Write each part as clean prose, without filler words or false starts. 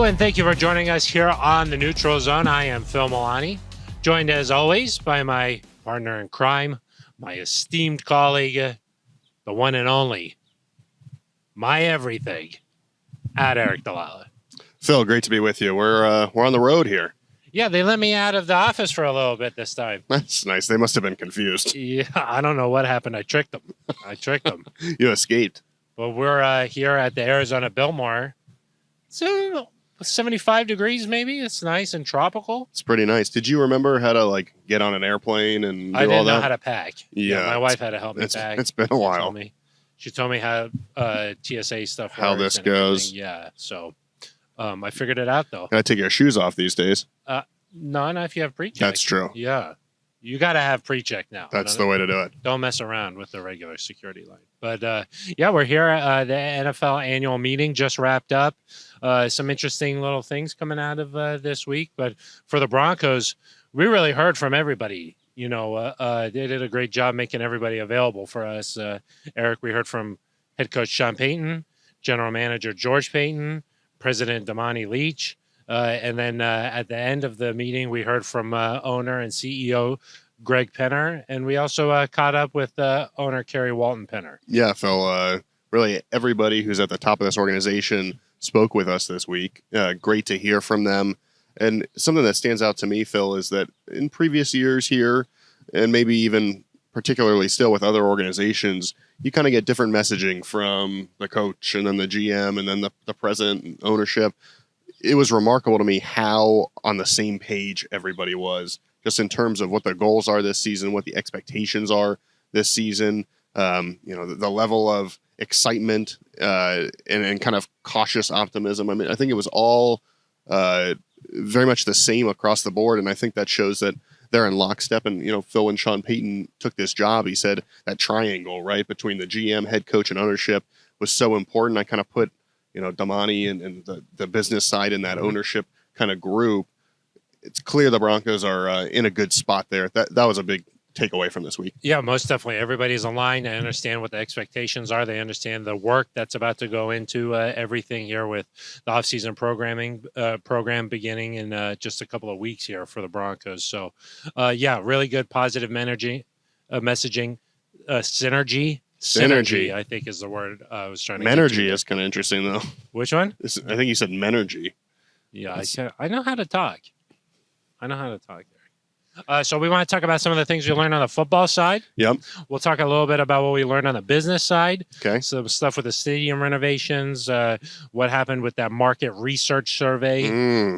and thank you for joining us here on the Neutral Zone. I am Phil Milani, joined as always by my partner in crime, my esteemed colleague, the one and only, my everything, at Eric Dalala. Phil, great to be with you. We're on the road here. Yeah, they let me out of the office for a little bit this time. That's nice. They must have been confused. Yeah, I don't know what happened. I tricked them. You escaped. But we're here at the Arizona Biltmore. So 75 degrees maybe. It's nice and tropical. It's pretty nice. Did you remember how to get on an airplane and do I didn't all that? know how to pack. Yeah, my wife had to help me pack. It's been a while. She told me how TSA stuff works. How this goes. Yeah, so I figured it out though. Gotta take your shoes off these days. No, not if you have pre-check. That's true. Yeah. You got to have pre-check now. That's the way to do it. Don't mess around with the regular security line. But, yeah, we're here. The NFL annual meeting just wrapped up. Some interesting little things coming out of this week. But for the Broncos, we really heard from everybody. You know, they did a great job making everybody available for us. Eric, we heard from head coach Sean Payton, general manager George Payton, president Damani Leach. And then at the end of the meeting, we heard from owner and CEO Greg Penner, and we also caught up with owner Kerry Walton Penner. Yeah, Phil, really everybody who's at the top of this organization spoke with us this week. Great to hear from them. And something that stands out to me, Phil, is that in previous years here, and maybe even particularly still with other organizations, you kind of get different messaging from the coach and then the GM and then the president and ownership. It was remarkable to me how on the same page everybody was, just in terms of what the goals are this season, what the expectations are this season, the level of excitement and kind of cautious optimism. I mean, I think it was all very much the same across the board, and I think that shows that they're in lockstep. And, Phil, when Sean Payton took this job, he said that triangle, right, between the GM, head coach, and ownership was so important. I kind of put Damani and the business side in that ownership kind of group. It's clear the Broncos are in a good spot there. That was a big takeaway from this week. Yeah, most definitely. Everybody's aligned. They understand what the expectations are. They understand the work that's about to go into everything here with the offseason program beginning in just a couple of weeks here for the Broncos. So, yeah, really good positive messaging, synergy. Synergy, I think, is the word I was trying to Menergy is kind of interesting, though. Which one? I think you said Menergy. Yeah, I know how to talk. So we want to talk about some of the things we learned on the football side. Yep. We'll talk a little bit about what we learned on the business side. Okay. Some stuff with the stadium renovations, what happened with that market research survey.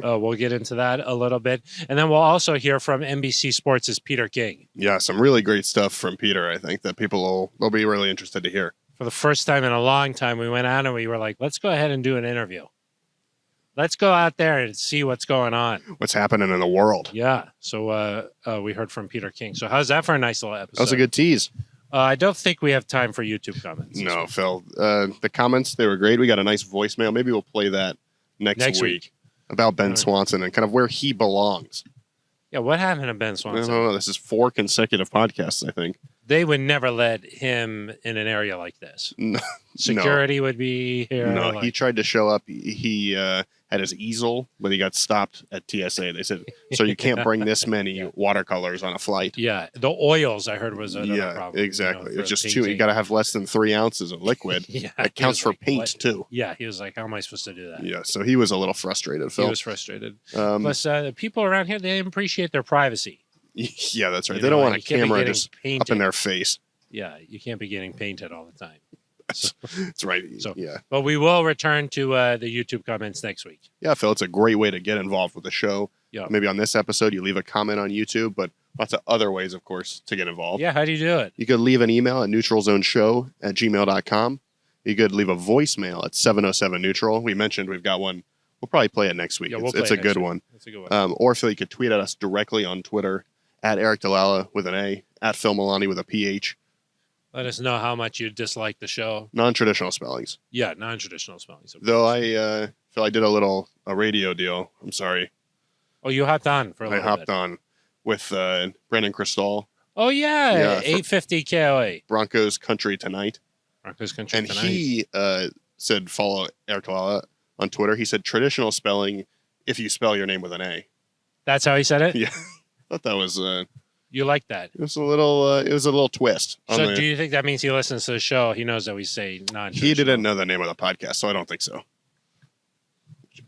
We'll get into that a little bit. And then we'll also hear from NBC Sports' Peter King. Yeah, some really great stuff from Peter, I think, that people will be really interested to hear. For the first time in a long time, we went out and we were like, let's go ahead and do an interview. Let's go out there and see what's going on. What's happening in the world. Yeah. So we heard from Peter King. So how's that for a nice little episode? That was a good tease. I don't think we have time for YouTube comments. No, Phil. The comments, they were great. We got a nice voicemail. Maybe we'll play that next week about Ben Swanson and kind of where he belongs. Yeah, what happened to Ben Swanson? I don't know. This is 4 consecutive podcasts, I think. They would never let him in an area like this. No. Security would be here. No, he tried to show up. He had his easel, but he got stopped at TSA. They said, so you can't bring this many watercolors on a flight. Yeah, the oils I heard was another problem. Exactly. It's just too. You got to have less than 3 ounces of liquid. Yeah, it counts for paint too. Yeah, he was like, "How am I supposed to do that?" Yeah, so he was a little frustrated. Phil. He was frustrated. Plus, the people around here, they appreciate their privacy. Yeah, that's right. They don't want a camera just up in their face. Yeah, you can't be getting painted all the time. So, that's right. So, yeah. But we will return to the YouTube comments next week. Yeah, Phil, it's a great way to get involved with the show. Yeah. Maybe on this episode, you leave a comment on YouTube, but lots of other ways, of course, to get involved. Yeah, how do you do it? You could leave an email at neutralzoneshow@gmail.com. You could leave a voicemail at 707-NEUTRAL. We mentioned we've got one. We'll probably play it next week. Yeah, it's a good one. It's a good one. Or, Phil, you could tweet at us directly on Twitter, at Eric Dalala with an A, at Phil Milani with a PH. Let us know how much you dislike the show. Non-traditional spellings. Yeah, non-traditional spellings. Though I did a radio deal. I'm sorry. Oh, you hopped on for a little bit. I hopped on with Brandon Cristal. Oh, yeah 850 KOA. Broncos Country Tonight. Broncos Country and Tonight. And he said, follow Eric Dalala on Twitter. He said traditional spelling if you spell your name with an A. That's how he said it? Yeah. I thought that was You like that? it was a little twist. So do you think that means he listens to the show? He knows that we say non. He didn't know the name of the podcast, so I don't think so.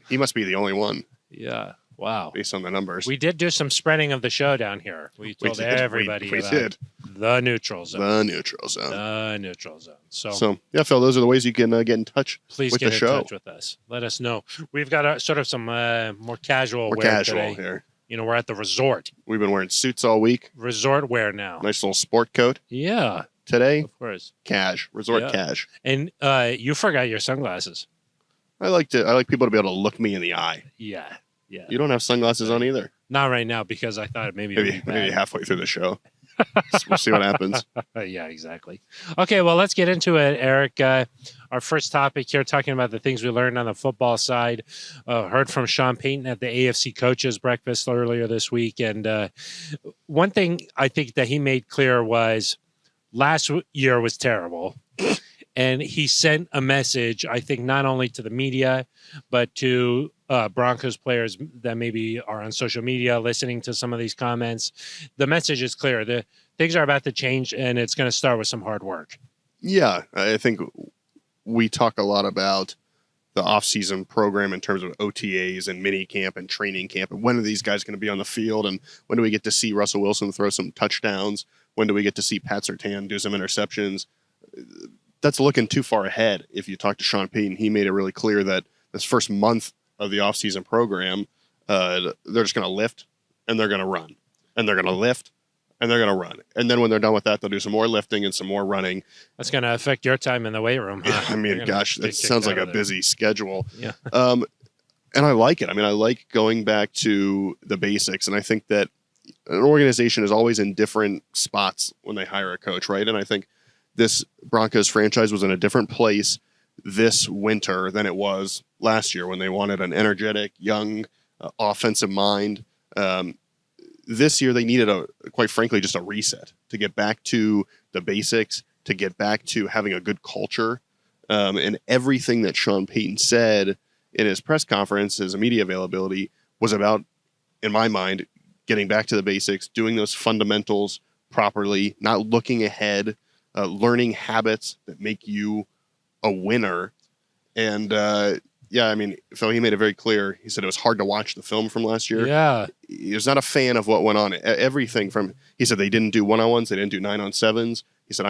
He must be the only one. Yeah. Wow. Based on the numbers. We did do some spreading of the show down here. We told everybody we about did. the neutral zone. The neutral zone. The neutral zone. So yeah, Phil, those are the ways you can get in touch please with get the in show. touch with us. Let us know. We've got sort of some more casual We're wear casual today. here. You know, we're at the resort. We've been wearing suits all week. Resort wear now. Nice little sport coat. Yeah. Today, Of course. cash. Resort cash. And you forgot your sunglasses. I like people to be able to look me in the eye. Yeah. Yeah. You don't have sunglasses on either. Not right now because I thought maybe halfway through the show. We'll see what happens. Yeah, exactly. Okay, well, let's get into it, Eric. Our first topic here, talking about the things we learned on the football side. Heard from Sean Payton at the AFC Coaches Breakfast earlier this week. And one thing I think that he made clear was last year was terrible. And he sent a message, I think, not only to the media, but to Broncos players that maybe are on social media listening to some of these comments. The message is clear. The things are about to change, and it's going to start with some hard work. Yeah, I think we talk a lot about the offseason program in terms of OTAs and mini camp and training camp. And when are these guys going to be on the field? And when do we get to see Russell Wilson throw some touchdowns? When do we get to see Pat Surtain do some interceptions? That's looking too far ahead. If you talk to Sean Payton, he made it really clear that this first month of the offseason program, they're just going to lift and they're going to run. And they're going to lift and they're going to run. And then when they're done with that, they'll do some more lifting and some more running. That's going to affect your time in the weight room. Huh? Yeah, I mean, gosh, that sounds like a busy schedule. Yeah. And I like it. I mean, I like going back to the basics. And I think that an organization is always in different spots when they hire a coach, right? And I think this Broncos franchise was in a different place this winter than it was last year when they wanted an energetic, young, offensive mind. This year they needed quite frankly, just a reset to get back to the basics, to get back to having a good culture. And everything that Sean Payton said in his press conference, his media availability, was about, in my mind, getting back to the basics, doing those fundamentals properly, not looking ahead, learning habits that make you a winner. And yeah, I mean, Phil, he made it very clear. He said it was hard to watch the film from last year. Yeah. He was not a fan of what went on. Everything from, he said they didn't do 1-on-1s, they didn't do 9-on-7s. He said,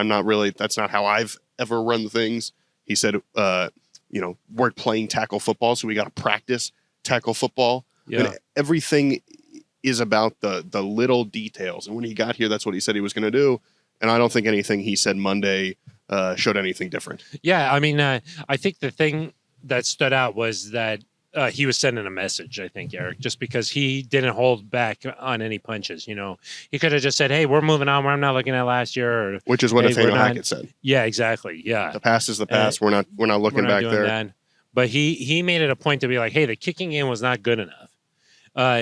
that's not how I've ever run things. He said, we're playing tackle football, so we got to practice tackle football. Yeah. And everything is about the little details. And when he got here, that's what he said he was going to do. And I don't think anything he said Monday showed anything different. Yeah, I mean, I think the thing that stood out was that he was sending a message, I think, Eric, just because he didn't hold back on any punches. You know, he could have just said, hey, we're moving on. I'm not looking at last year. Which is what Nathaniel Hackett said. Yeah, exactly. Yeah. The past is the past. We're not looking back there. That. But he made it a point to be like, hey, the kicking game was not good enough.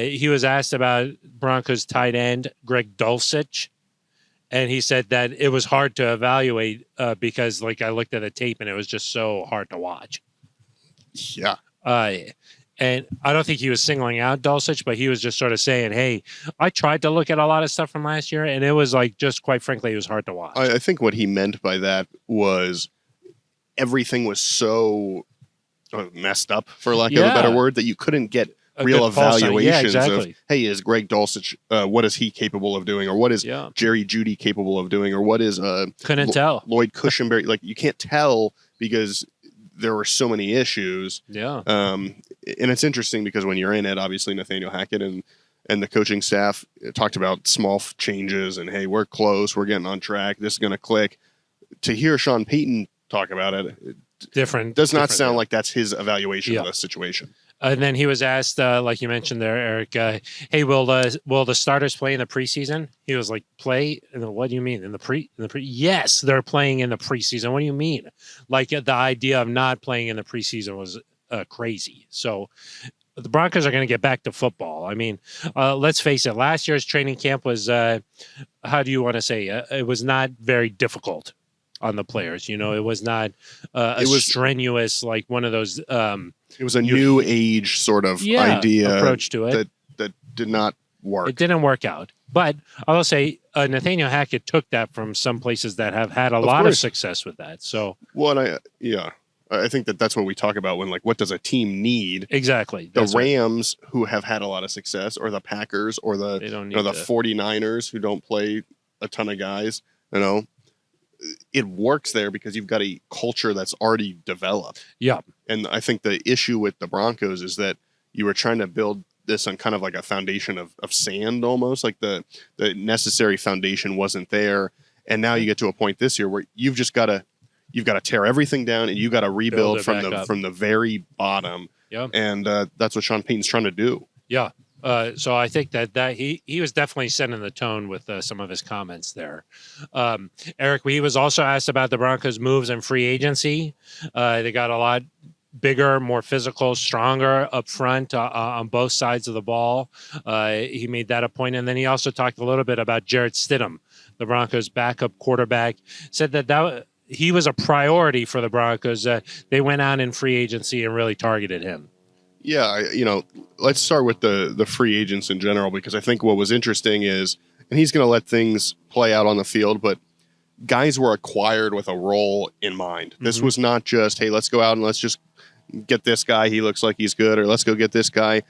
He was asked about Broncos tight end, Greg Dulcich. And he said that it was hard to evaluate because, like, I looked at the tape and it was just so hard to watch. Yeah. And I don't think he was singling out Dulcich, but he was just sort of saying, hey, I tried to look at a lot of stuff from last year, and it was like, just quite frankly, it was hard to watch. I think what he meant by that was everything was so messed up, for lack of a better word, that you couldn't get real evaluations of, hey, is Greg Dulcich, what is he capable of doing? Or what is Jerry Jeudy capable of doing? Or what is couldn't tell. Lloyd Cushenberry? Like, you can't tell because there were so many issues. Yeah. And it's interesting because when you're in it, obviously Nathaniel Hackett and the coaching staff talked about small changes and, hey, we're close, we're getting on track, this is going to click. To hear Sean Payton talk about it, does not sound like that's his evaluation of the situation. And then he was asked, like you mentioned there, Eric, hey, will the starters play in the preseason? He was like, play? And what do you mean? In the pre? Yes, they're playing in the preseason. What do you mean? Like, the idea of not playing in the preseason was crazy. So the Broncos are going to get back to football. I mean, let's face it. Last year's training camp was, how do you want to say? It was not very difficult. on the players. It was not It was strenuous, like one of those. It was a new age sort of idea approach to it that did not work. It didn't work out. But I will say Nathaniel Hackett took that from some places that have had a lot of success with that. So, well, and I think that's what we talk about when, like, what does a team need? Exactly. The Rams, who have had a lot of success, or the Packers, or the 49ers, who don't play a ton of guys, it works there because you've got a culture that's already developed. Yeah. And I think the issue with the Broncos is that you were trying to build this on kind of like a foundation of sand almost, like the necessary foundation wasn't there. And now you get to a point this year where you've got to tear everything down and you got to rebuild from the very bottom. Yeah. And that's what Sean Payton's trying to do. Yeah. So I think that he was definitely setting the tone with some of his comments there. Eric, he was also asked about the Broncos' moves and free agency. They got a lot bigger, more physical, stronger up front on both sides of the ball. He made that a point. And then he also talked a little bit about Jarrett Stidham, the Broncos' backup quarterback, said that he was a priority for the Broncos. They went out in free agency and really targeted him. Yeah, let's start with the free agents in general, because I think what was interesting is, and he's going to let things play out on the field, but guys were acquired with a role in mind. Mm-hmm. This was not just, hey, let's go out and let's just get this guy. He looks like he's good, or let's go get this guy.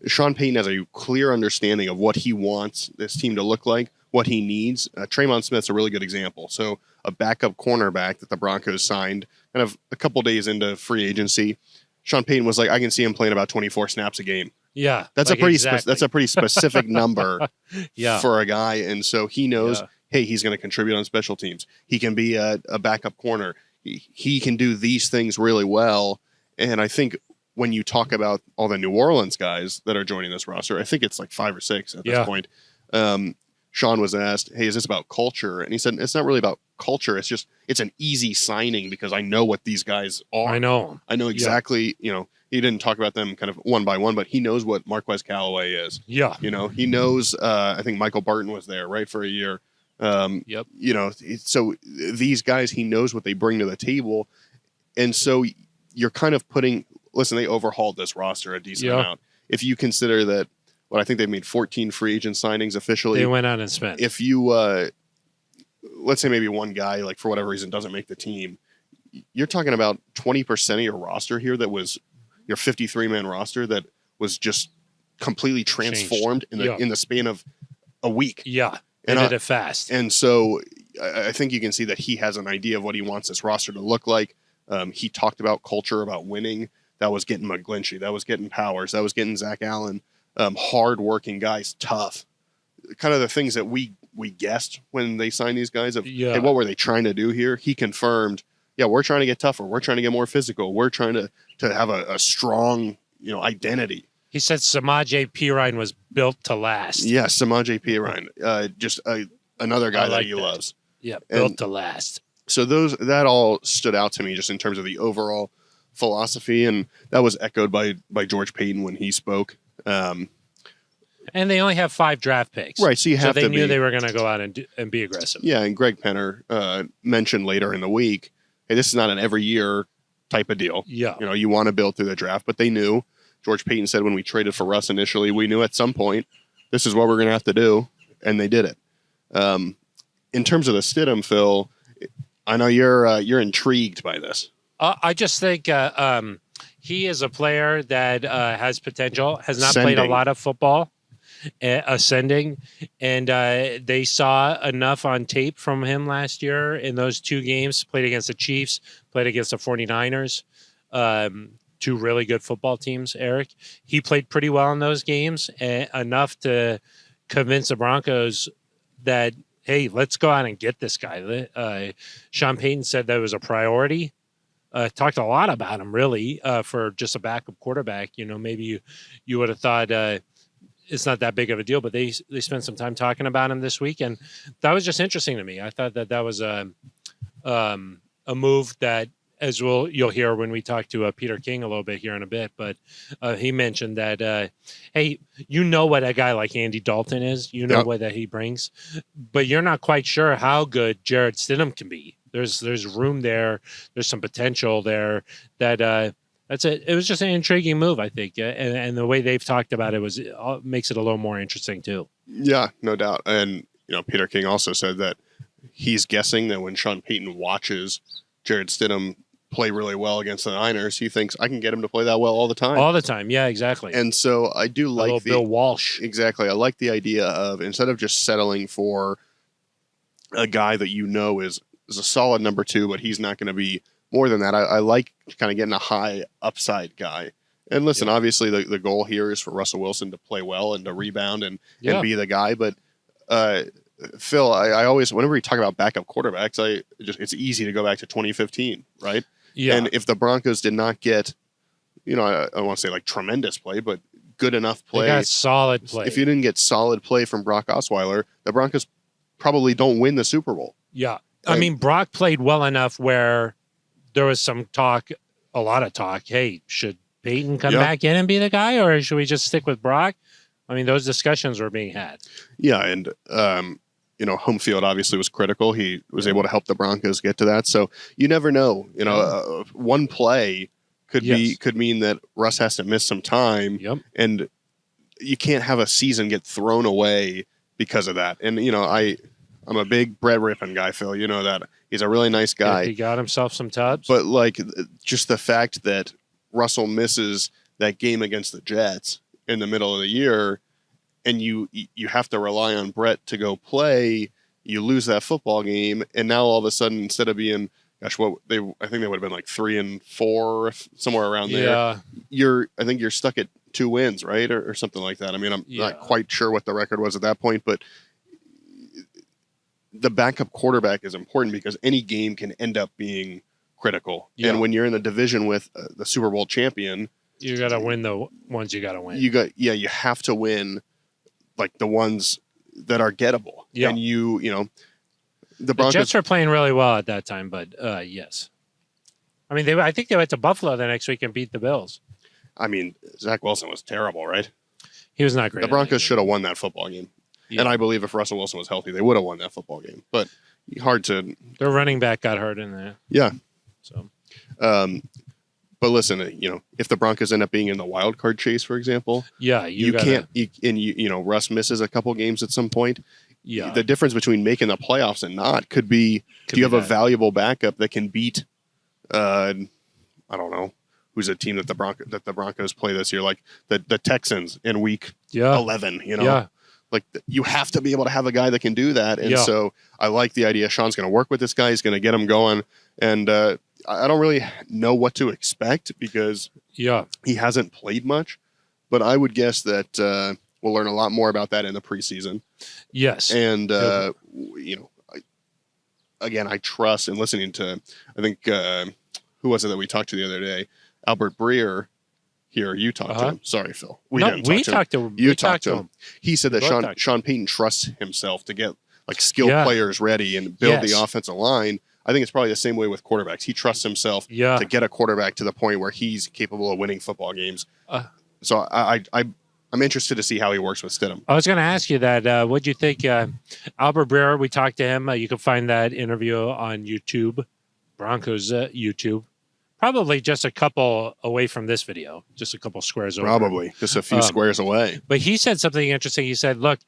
Sean Payton has a clear understanding of what he wants this team to look like, what he needs. Tremon Smith's a really good example. So a backup cornerback that the Broncos signed kind of a couple days into free agency. Sean Payton was like, I can see him playing about 24 snaps a game. Yeah. That's a pretty specific number for a guy. And so he knows, hey, he's going to contribute on special teams. He can be a backup corner. He can do these things really well. And I think when you talk about all the New Orleans guys that are joining this roster, I think it's like 5 or 6 at this point. Sean was asked, hey, is this about culture? And he said, it's not really about culture. It's an easy signing because I know what these guys are. I know exactly, he didn't talk about them kind of one by one, but he knows what Marquez Callaway is. Yeah. He knows, I think Michael Barton was there, right, for a year. Yep. So these guys, he knows what they bring to the table. And so you're kind of they overhauled this roster a decent amount. If you consider that, I think they've made 14 free agent signings officially. They went out and spent. If you, let's say maybe one guy, like for whatever reason, doesn't make the team, you're talking about 20% of your roster here that was your 53-man roster that was just completely transformed in the span of a week. Yeah, they did it fast. And so I think you can see that he has an idea of what he wants this roster to look like. He talked about culture, about winning. That was getting McGlinchey. That was getting Powers. That was getting Zach Allen. Hard-working guys, tough. Kind of the things that we guessed when they signed these guys. Hey, what were they trying to do here? He confirmed, we're trying to get tougher. We're trying to get more physical. We're trying to have a strong, identity. He said Samaje Perine was built to last. Yeah, Samaje Perine. Just another guy that he loves. Yeah, built to last. So that all stood out to me just in terms of the overall philosophy, and that was echoed by George Payton when he spoke. And they only have 5 draft picks. Right, so they knew they were going to go out and be aggressive. Yeah, and Greg Penner mentioned later in the week, hey, this is not an every year type of deal. Yeah. You want to build through the draft, but they knew. George Payton said when we traded for Russ initially, we knew at some point this is what we're going to have to do, and they did it. In terms of the Stidham, Phil, I know you're intrigued by this. I just think he is a player that has potential, has not played a lot of football, ascending, and they saw enough on tape from him last year in those 2 games, played against the Chiefs, played against the 49ers, 2 really good football teams, Eric. He played pretty well in those games, enough to convince the Broncos that, hey, let's go out and get this guy. Sean Payton said that was a priority. Talked a lot about him, really, for just a backup quarterback. Maybe you would have thought it's not that big of a deal, but they spent some time talking about him this week, and that was just interesting to me. I thought that was a move that as you'll hear when we talk to Peter King a little bit here in a bit, but he mentioned that, hey, you know what a guy like Andy Dalton is, you know Yep. what that he brings, but you're not quite sure how good Jared Stidham can be. There's room there. There's some potential there that that's it. It was just an intriguing move, I think, and the way they've talked about it makes it a little more interesting too. Yeah, no doubt. And Peter King also said that he's guessing that when Sean Payton watches Jared Stidham play really well against the Niners, he thinks I can get him to play that well all the time. All the time, yeah, exactly. And so I do like Bill Walsh. Exactly. I like the idea of, instead of just settling for a guy that is a solid number 2, but he's not going to be more than that. I like kind of getting a high upside guy. And listen, obviously the goal here is for Russell Wilson to play well and to rebound and be the guy. But Phil, I always, whenever we talk about backup quarterbacks, it's easy to go back to 2015, right? Yeah. And if the Broncos did not get, I don't want to say like tremendous play, but good enough play. They got solid play. If you didn't get solid play from Brock Osweiler, the Broncos probably don't win the Super Bowl. Yeah. I mean, Brock played well enough where there was some talk, a lot of talk. Hey, should Payton come back in and be the guy, or should we just stick with Brock? I mean, those discussions were being had. Yeah, and home field obviously was critical. He was able to help the Broncos get to that. So you never know. One play could mean that Russ has to miss some time, and you can't have a season get thrown away because of that. And I'm a big Brett Rippon guy, Phil. You know that. He's a really nice guy. He got himself some tubs. But just the fact that Russell misses that game against the Jets in the middle of the year, and you have to rely on Brett to go play, you lose that football game, and now all of a sudden, instead of being, I think they would have been like 3-4, somewhere around there. Yeah. I think you're stuck at 2 wins, right, or something like that. I mean, I'm not quite sure what the record was at that point, but the backup quarterback is important because any game can end up being critical. Yeah. And when you're in the division with the Super Bowl champion, you got to win the ones you got to win. You have to win like the ones that are gettable. Yeah. And the Broncos, Jets are playing really well at that time, but yes. I mean, I think they went to Buffalo the next week and beat the Bills. I mean, Zach Wilson was terrible, right? He was not great. The Broncos should have won that football game. Yeah. And I believe if Russell Wilson was healthy, they would have won that football game. But hard to... Their running back got hurt in there. Yeah. So... but listen, if the Broncos end up being in the wild card chase, for example, you can't. Russ misses a couple games at some point. Yeah, the difference between making the playoffs and not could be: do you have a valuable backup that can beat? I don't know who's a team that the Broncos play this year, like the Texans in week 11. Like you have to be able to have a guy that can do that, and so I like the idea. Sean's going to work with this guy. He's going to get him going, and I don't really know what to expect because he hasn't played much, but I would guess that we'll learn a lot more about that in the preseason. Yes. And, I trust in listening to, I think, who was it that we talked to the other day? Albert Breer here. You talked to him. Sorry, Phil. We talked to him. You talked to him. He said that Sean Payton trusts himself to get skilled players ready and build the offensive line. I think it's probably the same way with quarterbacks. He trusts himself to get a quarterback to the point where he's capable of winning football games. So I'm interested to see how he works with Stidham. I was going to ask you that. What do you think? Albert Breer, we talked to him. You can find that interview on YouTube, Broncos YouTube. Probably just a couple away from this video, just a couple squares over. Probably just a few squares away. But he said something interesting. He said, look,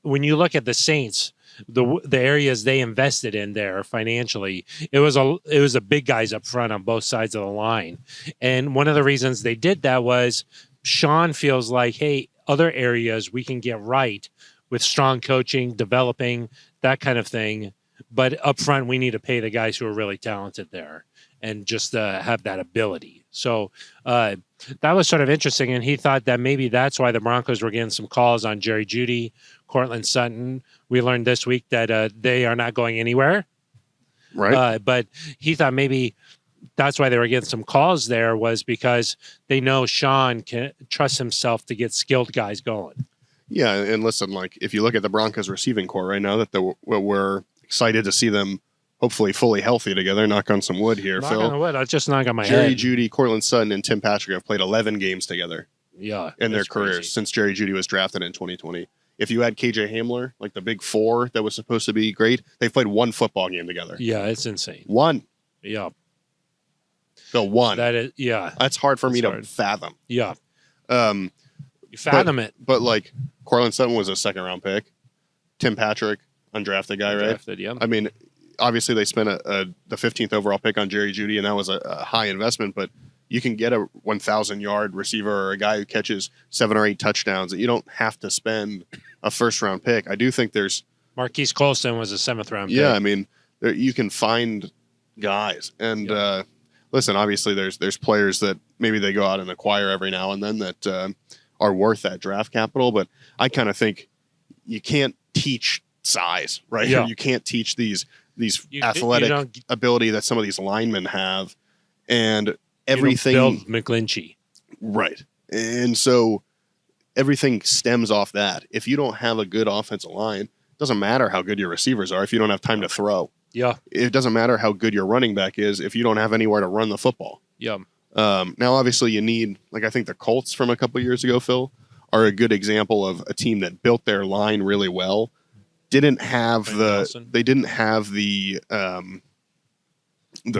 when you look at the Saints, the areas they invested in there financially, it was the big guys up front on both sides of the line. And one of the reasons they did that was Sean feels like, hey, other areas we can get right with strong coaching, developing, that kind of thing. But up front, we need to pay the guys who are really talented there and just have that ability. So that was sort of interesting. And he thought that maybe that's why the Broncos were getting some calls on Jerry Jeudy, Cortland Sutton. We learned this week that they are not going anywhere. Right. But he thought maybe that's why they were getting some calls there, was because they know Sean can trust himself to get skilled guys going. Yeah, and listen, if you look at the Broncos receiving core right now, that we're excited to see them hopefully fully healthy together. Knock on some wood here, Knock Phil. on the wood. I just knock on my Jerry head. Jeudy, Cortland Sutton, and Tim Patrick have played 11 games together Yeah, in their that's careers crazy. since Jerry Jeudy was drafted in 2020. If you add KJ Hamler, like the big four that was supposed to be great, they've played one football game together. Yeah, it's insane. One. Yeah, So one. that is. Yeah, That's hard for me That's to hard. fathom. yeah. Um, You fathom it. but like Cortland Sutton was a second-round pick. Tim Patrick, undrafted guy, right? Drafted, yeah. I mean, obviously they spent the 15th overall pick on Jerry Jeudy, and that was a high investment. But you can get a 1,000-yard receiver or a guy who catches 7 or 8 touchdowns that you don't have to spend a first-round pick. I do think there's Marquise Colston was a 7th-round pick. yeah. I mean, you can find guys, and listen, obviously there's players that maybe they go out and acquire every now and then that are worth that draft capital. But I kind of think you can't teach size, right? Yeah. You can't teach these You athletic don't- ability that some of these linemen have, and you don't everything build McGlinchey. right. And so everything stems off that. If you don't have a good offensive line, it doesn't matter how good your receivers are if you don't have time to throw. Yeah, It doesn't matter how good your running back is if you don't have anywhere to run the football. yeah. Now, obviously, you need, like I think the Colts from a couple years ago, Phil, are a good example of a team that built their line really well. Didn't have Quentin Nelson. they didn't have the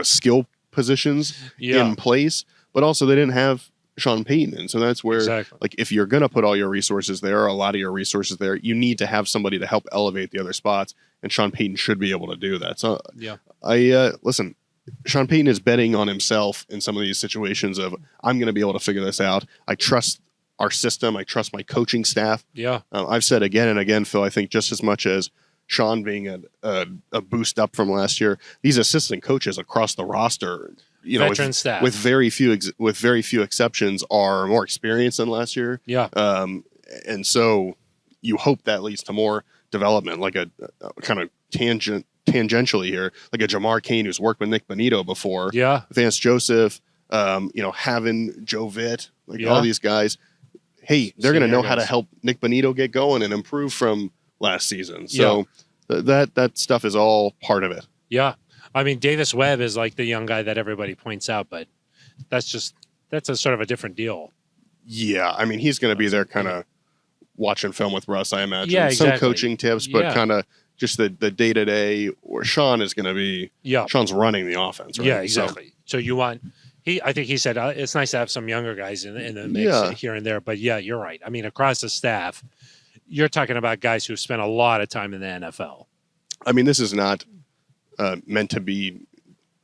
skill positions Yeah, in place, but also they didn't have Sean Payton, and so that's where exactly. like if you're gonna put all your resources there, or a lot of your resources there, you need to have somebody to help elevate the other spots, and Sean Payton should be able to do that. So Yeah, I listen. Sean Payton is betting on himself in some of these situations of I'm going to be able to figure this out. I trust our system. I trust my coaching staff. yeah, I've said again and again, Phil, I think just as much as Sean being a boost up from last year, these assistant coaches across the roster, you know, veteran staff. with very few exceptions, are more experienced than last year. Yeah, And so you hope that leads to more development, like a kind of tangentially here, like a Jamar Kane who's worked with Nick Bonito before, yeah, Vance Joseph, having Joe Vitt, like Yeah. all these guys. Hey, they're going to Senior know how to guys. help Nick Bonito get going and improve from last season. So that stuff is all part of it. yeah. I mean, Davis Webb is like the young guy that everybody points out, but that's a sort of a different deal. Yeah, I mean, he's going to be there kind of watching film with Russ, I imagine. Yeah, Some exactly. coaching tips, but Yeah. kind of just the day-to-day where Sean is going to be, Yeah, Sean's running the offense, right? yeah, So- exactly. So you want I think he said it's nice to have some younger guys in the mix Yeah. here and there. But yeah, you're right. I mean, across the staff, you're talking about guys who've spent a lot of time in the NFL. I mean, this is not meant to be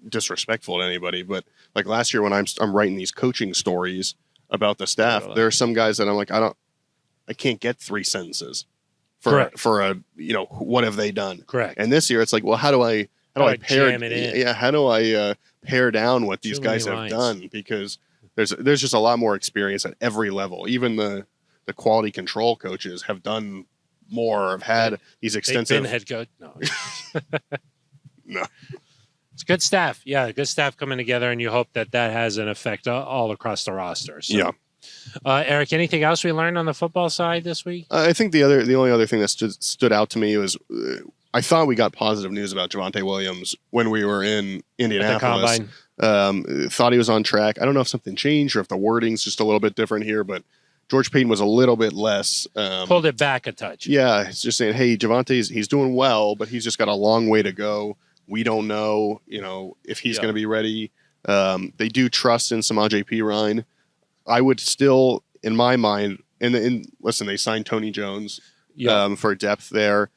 disrespectful to anybody, but like last year when I'm writing these coaching stories about the staff, Totally. there are some guys that I'm like, I can't get 3 sentences Correct. for a what have they done? Correct. And this year it's like, well, how do I pair jam it in? Yeah, how do I pare down what these Too many guys have lines. done? Because there's just a lot more experience at every level. Even the quality control coaches have done more, have had these They've extensive been head coach. No. No. It's good staff. Yeah, good staff coming together, and you hope that has an effect all across the roster. So, Yeah. Eric, anything else we learned on the football side this week? I think the only other thing that stood out to me was I thought we got positive news about Javonte Williams when we were in At the Indianapolis. combine. Thought he was on track. I don't know if something changed or if the wording's just a little bit different here, but George Payton was a little bit less. Pulled it back a touch. Yeah, it's just saying, hey, he's doing well, but he's just got a long way to go. We don't know, if he's Yeah. going to be ready. They do trust in Samaje Perine. I would still, in my mind, and listen, they signed Tony Jones Yeah. for depth there.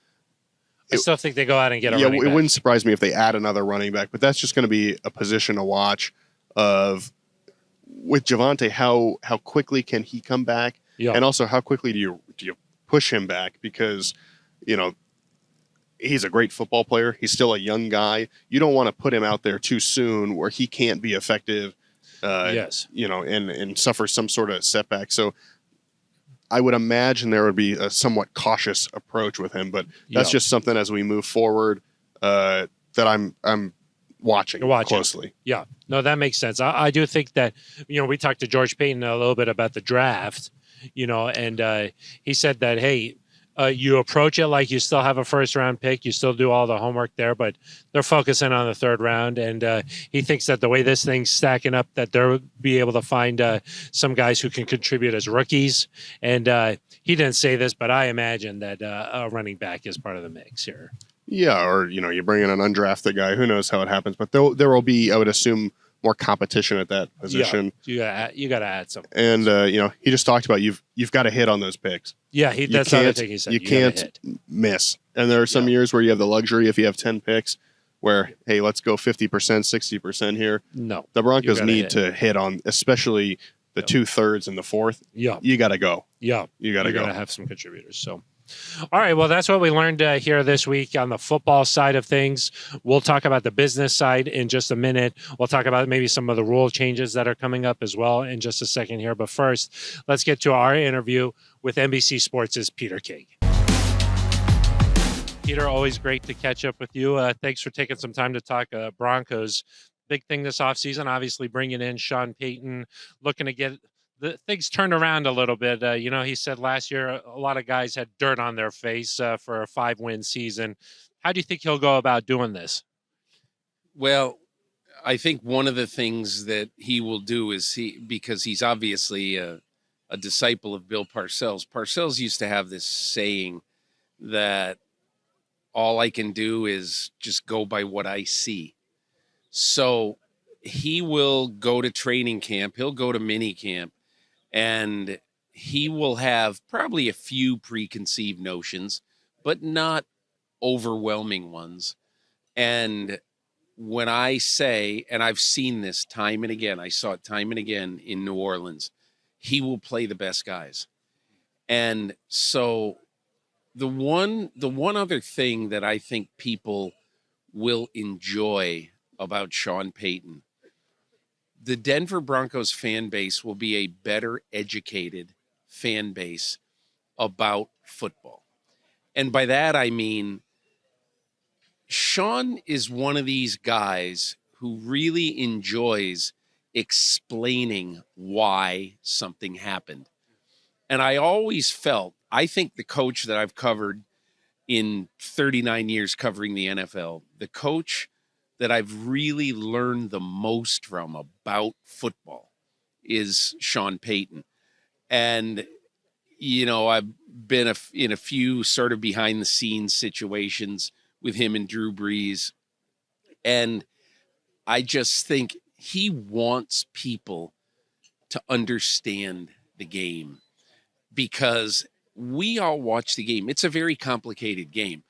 I still think they go out and get a Yeah, running it back. wouldn't surprise me if they add another running back, but that's just going to be a position to watch of with Javonte, how quickly can he come back? Yeah. And also how quickly do you push him back? Because, he's a great football player. He's still a young guy. You don't want to put him out there too soon where he can't be effective. Yes. And suffer some sort of setback. So I would imagine there would be a somewhat cautious approach with him, but that's Yeah. just something as we move forward that I'm watching You're watching. closely. Yeah. No, that makes sense. I do think that, we talked to George Payton a little bit about the draft, and he said that, hey, you approach it like you still have a first round pick. You still do all the homework there, but they're focusing on the third round. And he thinks that the way this thing's stacking up, that they'll be able to find some guys who can contribute as rookies. And he didn't say this, but I imagine that a running back is part of the mix here. Yeah, or you bring in an undrafted guy. Who knows how it happens? But there will be, I would assume, more competition at that position. Yeah, you got to add something. And he just talked about you've got to hit on those picks. Yeah, that's the other thing he said. You can't miss. And there are some years where you have the luxury, if you have 10 picks, where hey, let's go 50%, 60% here. No, the Broncos need to hit on, especially the 2/3 and the fourth. Yeah, you got to go. Yeah, you got to go. Got to have some contributors. So. All right, well, that's what we learned here this week on the football side of things. We'll talk about the business side in just a minute. We'll talk about maybe some of the rule changes that are coming up as well in just a second here. But first, let's get to our interview with NBC Sports' Peter King. Peter, always great to catch up with you. Thanks for taking some time to talk Broncos. Big thing this offseason, obviously bringing in Sean Payton, looking to get the things turned around a little bit. He said last year a lot of guys had dirt on their face for a 5-win season. How do you think he'll go about doing this? Well, I think one of the things that he will do is because he's obviously a disciple of Bill Parcells. Parcells used to have this saying that all I can do is just go by what I see. So he will go to training camp. He'll go to mini camp. And he will have probably a few preconceived notions, but not overwhelming ones. And when I say, and I've seen this time and again, I saw it time and again in New Orleans, he will play the best guys. And so the one other thing that I think people will enjoy about Sean Payton, the Denver Broncos fan base will be a better educated fan base about football. And by that, I mean, Sean is one of these guys who really enjoys explaining why something happened. And I always felt, I think the coach that I've covered in 39 years covering the NFL, the coach that I've really learned the most from about football is Sean Payton. And, I've been in a few sort of behind the scenes situations with him and Drew Brees. And I just think he wants people to understand the game, because we all watch the game. It's a very complicated game.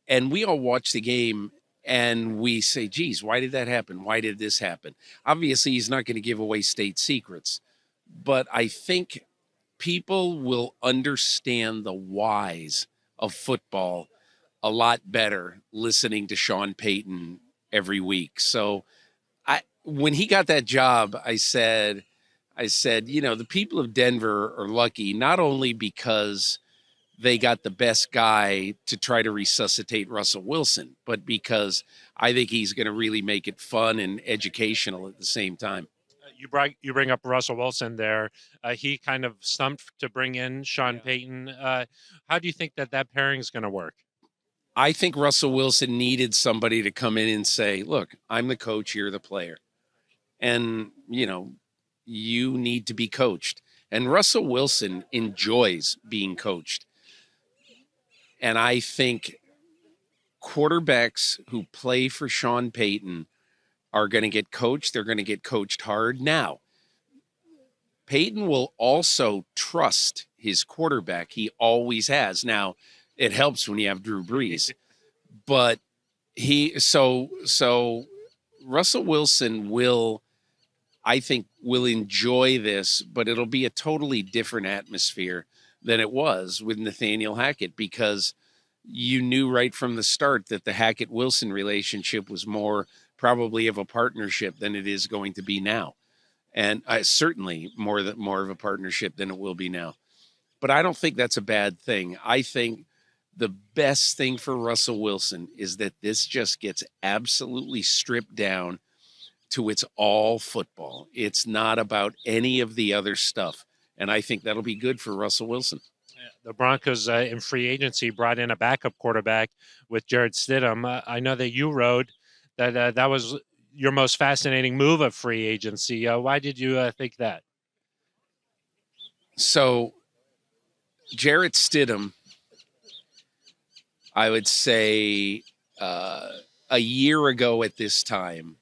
And we all watch the game and we say, geez, why did that happen? Why did this happen? Obviously, he's not going to give away state secrets, but I think people will understand the whys of football a lot better listening to Sean Payton every week. So when he got that job, I said, the people of Denver are lucky, not only because they got the best guy to try to resuscitate Russell Wilson, but because I think he's going to really make it fun and educational at the same time. You bring up Russell Wilson there. He kind of stumped to bring in Sean Payton. How do you think that pairing is going to work? I think Russell Wilson needed somebody to come in and say, look, I'm the coach, you're the player. And, you need to be coached. And Russell Wilson enjoys being coached. And I think quarterbacks who play for Sean Payton are going to get coached. They're going to get coached hard. Now, Payton will also trust his quarterback. He always has. Now, it helps when you have Drew Brees. But so Russell Wilson will enjoy this, but it'll be a totally different atmosphere than it was with Nathaniel Hackett, because you knew right from the start that the Hackett-Wilson relationship was more probably of a partnership than it is going to be now. And certainly more of a partnership than it will be now. But I don't think that's a bad thing. I think the best thing for Russell Wilson is that this just gets absolutely stripped down to it's all football. It's not about any of the other stuff. And I think that'll be good for Russell Wilson. The Broncos in free agency brought in a backup quarterback with Jared Stidham. I know that you wrote that that was your most fascinating move of free agency. Why did you think that? So Jarrett Stidham, I would say a year ago at this time,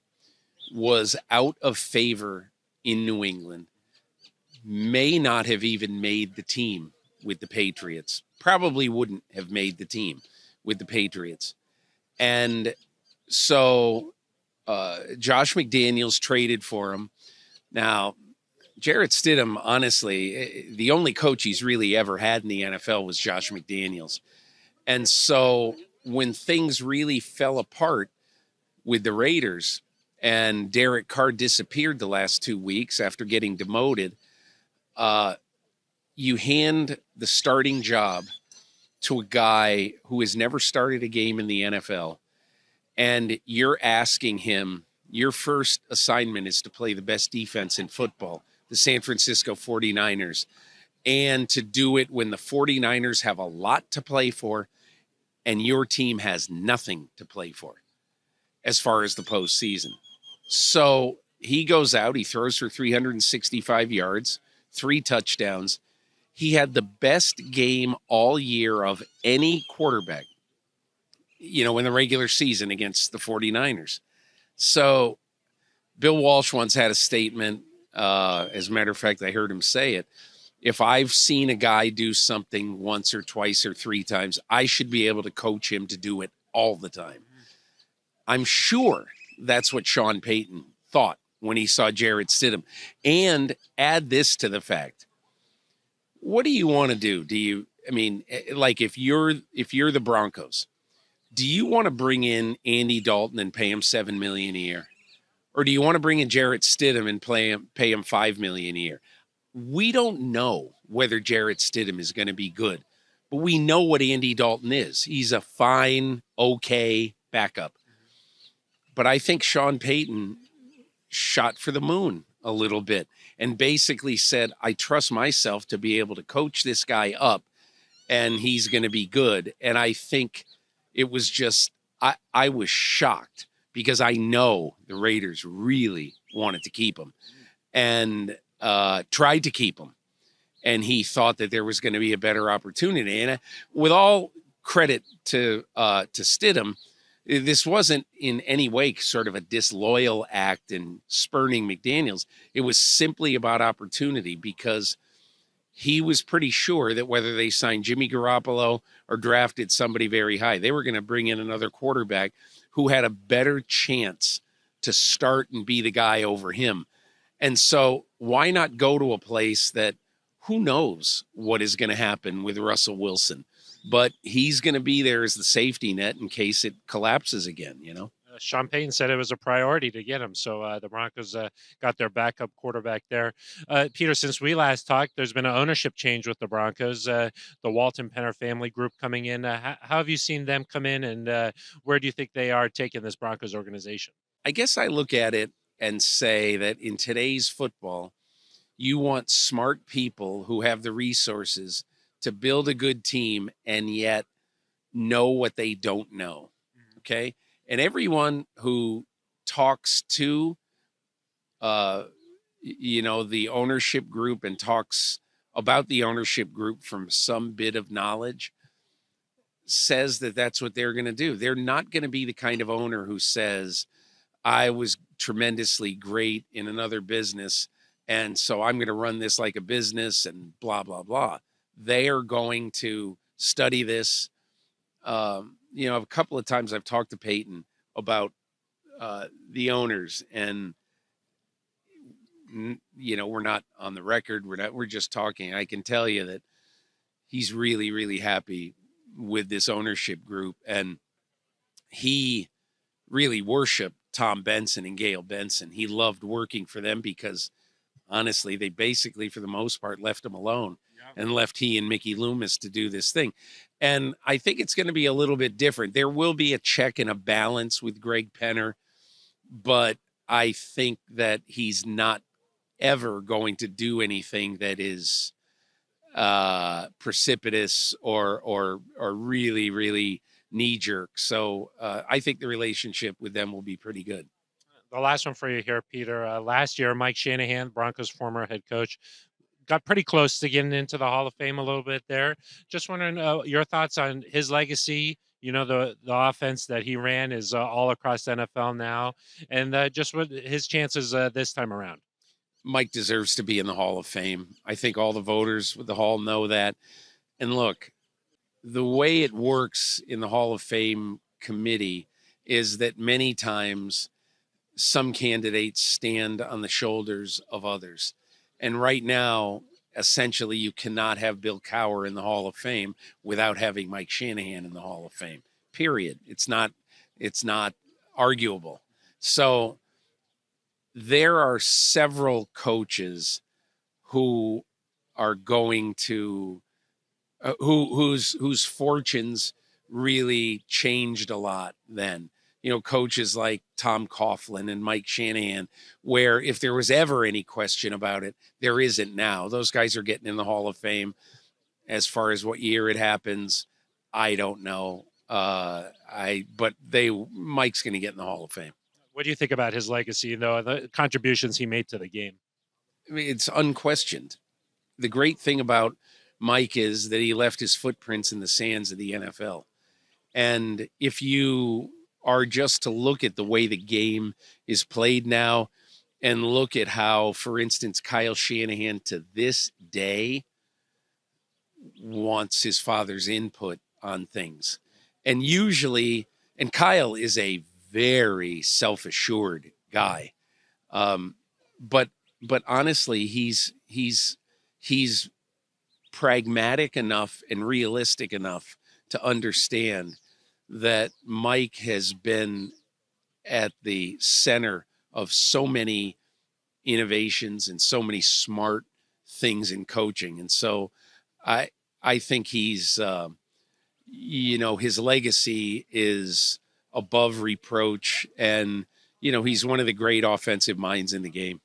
was out of favor in New England, may not have even made the team with the Patriots, probably wouldn't have made the team with the Patriots. And so Josh McDaniels traded for him. Now, Jarrett Stidham, honestly, the only coach he's really ever had in the NFL was Josh McDaniels. And so when things really fell apart with the Raiders and Derek Carr disappeared the last 2 weeks after getting demoted, you hand the starting job to a guy who has never started a game in the NFL, and you're asking him, your first assignment is to play the best defense in football, the San Francisco 49ers, and to do it when the 49ers have a lot to play for and your team has nothing to play for as far as the postseason. So he goes out, he throws for 365 yards, 3 touchdowns. He had the best game all year of any quarterback, in the regular season against the 49ers. So Bill Walsh once had a statement. As a matter of fact, I heard him say it. If I've seen a guy do something once or twice or 3 times, I should be able to coach him to do it all the time. I'm sure that's what Sean Payton thought when he saw Jarrett Stidham. And add this to the fact. What do you want to do? If you're the Broncos, do you want to bring in Andy Dalton and pay him $7 million a year? Or do you want to bring in Jarrett Stidham and pay him $5 million a year? We don't know whether Jarrett Stidham is going to be good, but we know what Andy Dalton is. He's a fine, okay backup. But I think Sean Payton shot for the moon a little bit and basically said, I trust myself to be able to coach this guy up and he's going to be good. And I think it was just, I was shocked because I know the Raiders really wanted to keep him and tried to keep him. And he thought that there was going to be a better opportunity. And with all credit to Stidham, this wasn't in any way sort of a disloyal act in spurning McDaniels. It was simply about opportunity because he was pretty sure that whether they signed Jimmy Garoppolo or drafted somebody very high, they were going to bring in another quarterback who had a better chance to start and be the guy over him. And so why not go to a place that who knows what is going to happen with Russell Wilson? But he's going to be there as the safety net in case it collapses again, Sean Payton said it was a priority to get him. So the Broncos got their backup quarterback there. Peter, since we last talked, there's been an ownership change with the Broncos, the Walton Penner family group coming in. How have you seen them come in, and where do you think they are taking this Broncos organization? I guess I look at it and say that in today's football, you want smart people who have the resources to build a good team and yet know what they don't know. Okay. And everyone who talks to, the ownership group and talks about the ownership group from some bit of knowledge says that that's what they're going to do. They're not going to be the kind of owner who says, I was tremendously great in another business, and so I'm going to run this like a business and blah, blah, blah. They are going to study this. A couple of times I've talked to Payton about the owners, and we're not on the record. We're just talking. I can tell you that he's really, really happy with this ownership group, and he really worshiped Tom Benson and Gail Benson. He loved working for them because honestly, they basically, for the most part, left him alone and left he and Mickey Loomis to do this thing. And I think it's going to be a little bit different. There will be a check and a balance with Greg Penner, but I think that he's not ever going to do anything that is precipitous or really, really knee jerk. So I think the relationship with them will be pretty good. The last one for you here, Peter. Last year, Mike Shanahan, Broncos former head coach, got pretty close to getting into the Hall of Fame a little bit there. Just wondering your thoughts on his legacy. You know, the offense that he ran is all across the NFL now, and just what his chances this time around. Mike deserves to be in the Hall of Fame. I think all the voters with the Hall know that. And look, the way it works in the Hall of Fame committee is that many times some candidates stand on the shoulders of others. And right now, essentially, you cannot have Bill Cowher in the Hall of Fame without having Mike Shanahan in the Hall of Fame. Period. It's not arguable. So there are several coaches who are going to whose fortunes really changed a lot then. You know, coaches like Tom Coughlin and Mike Shanahan, where if there was ever any question about it, there isn't now. Those guys are getting in the Hall of Fame. As far as what year it happens, I don't know. But Mike's going to get in the Hall of Fame. What do you think about his legacy, though, and the contributions he made to the game? I mean, it's unquestioned. The great thing about Mike is that he left his footprints in the sands of the NFL. And if you are just to look at the way the game is played now and look at how, for instance, Kyle Shanahan to this day wants his father's input on things. And usually, and Kyle is a very self-assured guy. But honestly, he's pragmatic enough and realistic enough to understand that Mike has been at the center of so many innovations and so many smart things in coaching. And so I think he's, his legacy is above reproach. And, he's one of the great offensive minds in the game.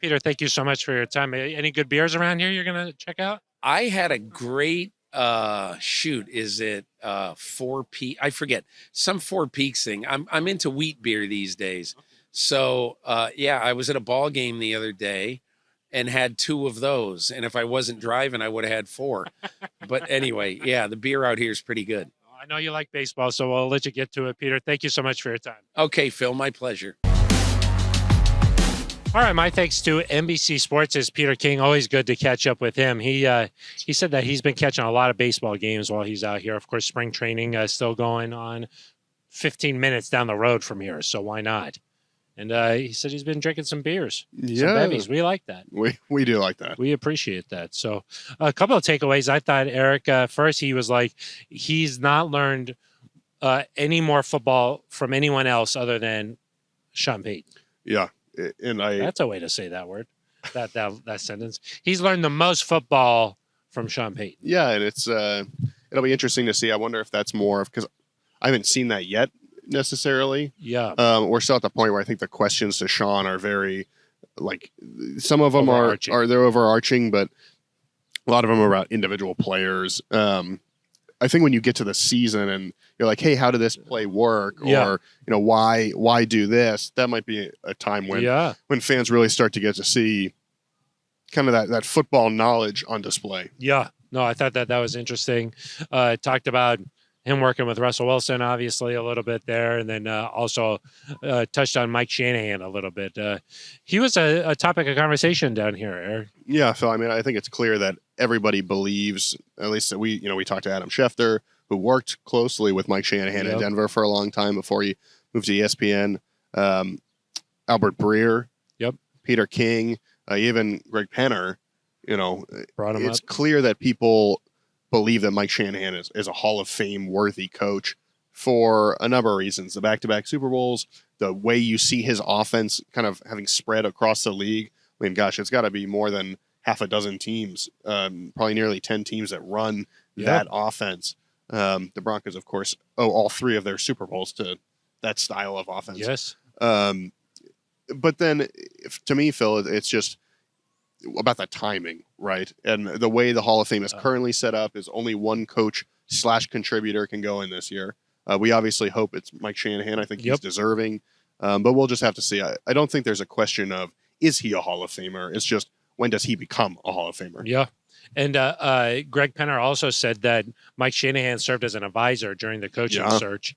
Peter, thank you so much for your time. Any good beers around here you're going to check out? I had a great is it 4 Peaks? I forget, some 4 Peaks thing. I'm into wheat beer these days. So I was at a ball game the other day and had 2 of those. And if I wasn't driving, I would have had 4. But anyway, the beer out here is pretty good. I know you like baseball, so I'll let you get to it, Peter. Thank you so much for your time. Okay, Phil, my pleasure. All right, my thanks to NBC Sports' Peter King. Always good to catch up with him. He said that he's been catching a lot of baseball games while he's out here. Of course, spring training still going on 15 minutes down the road from here, so why not? And he said he's been drinking some beers, some bevies. We like that. We do like that. We appreciate that. So a couple of takeaways. I thought, Eric, first he was like, he's not learned any more football from anyone else other than Sean Payton. Yeah. And that's a way to say that word, that sentence. He's learned the most football from Sean Payton. Yeah, and it's it'll be interesting to see. I wonder if that's more of, because I haven't seen that yet necessarily. Yeah. We're still at the point where I think the questions to Sean are very, like, some of them they're overarching, but a lot of them are about individual players. I think when you get to the season and you're like, hey, how did this play work? Or, why do this? That might be a time when fans really start to get to see kind of that football knowledge on display. Yeah. No, I thought that was interesting. Talked about him working with Russell Wilson, obviously, a little bit there. And then also touched on Mike Shanahan a little bit. He was a topic of conversation down here, Eric. Yeah, Phil, I mean, I think it's clear that everybody believes, at least that we talked to Adam Schefter, who worked closely with Mike Shanahan in Denver for a long time before he moved to ESPN. Albert Breer, Peter King, even Greg Penner, it's clear that people believe that Mike Shanahan is a Hall of Fame worthy coach for a number of reasons. The back-to-back Super Bowls, the way you see his offense kind of having spread across the league. I mean, gosh, it's got to be more than half a dozen teams, probably nearly 10 teams that run that offense. The Broncos, of course, owe all 3 of their Super Bowls to that style of offense. Yes. But then, to me, Phil, it's just about the timing, right? And the way the Hall of Fame is currently set up is only one coach / contributor can go in this year. We obviously hope it's Mike Shanahan. I think he's deserving, but we'll just have to see. I don't think there's a question of is he a Hall of Famer. It's just when does he become a Hall of Famer? Yeah. And Greg Penner also said that Mike Shanahan served as an advisor during the coaching search.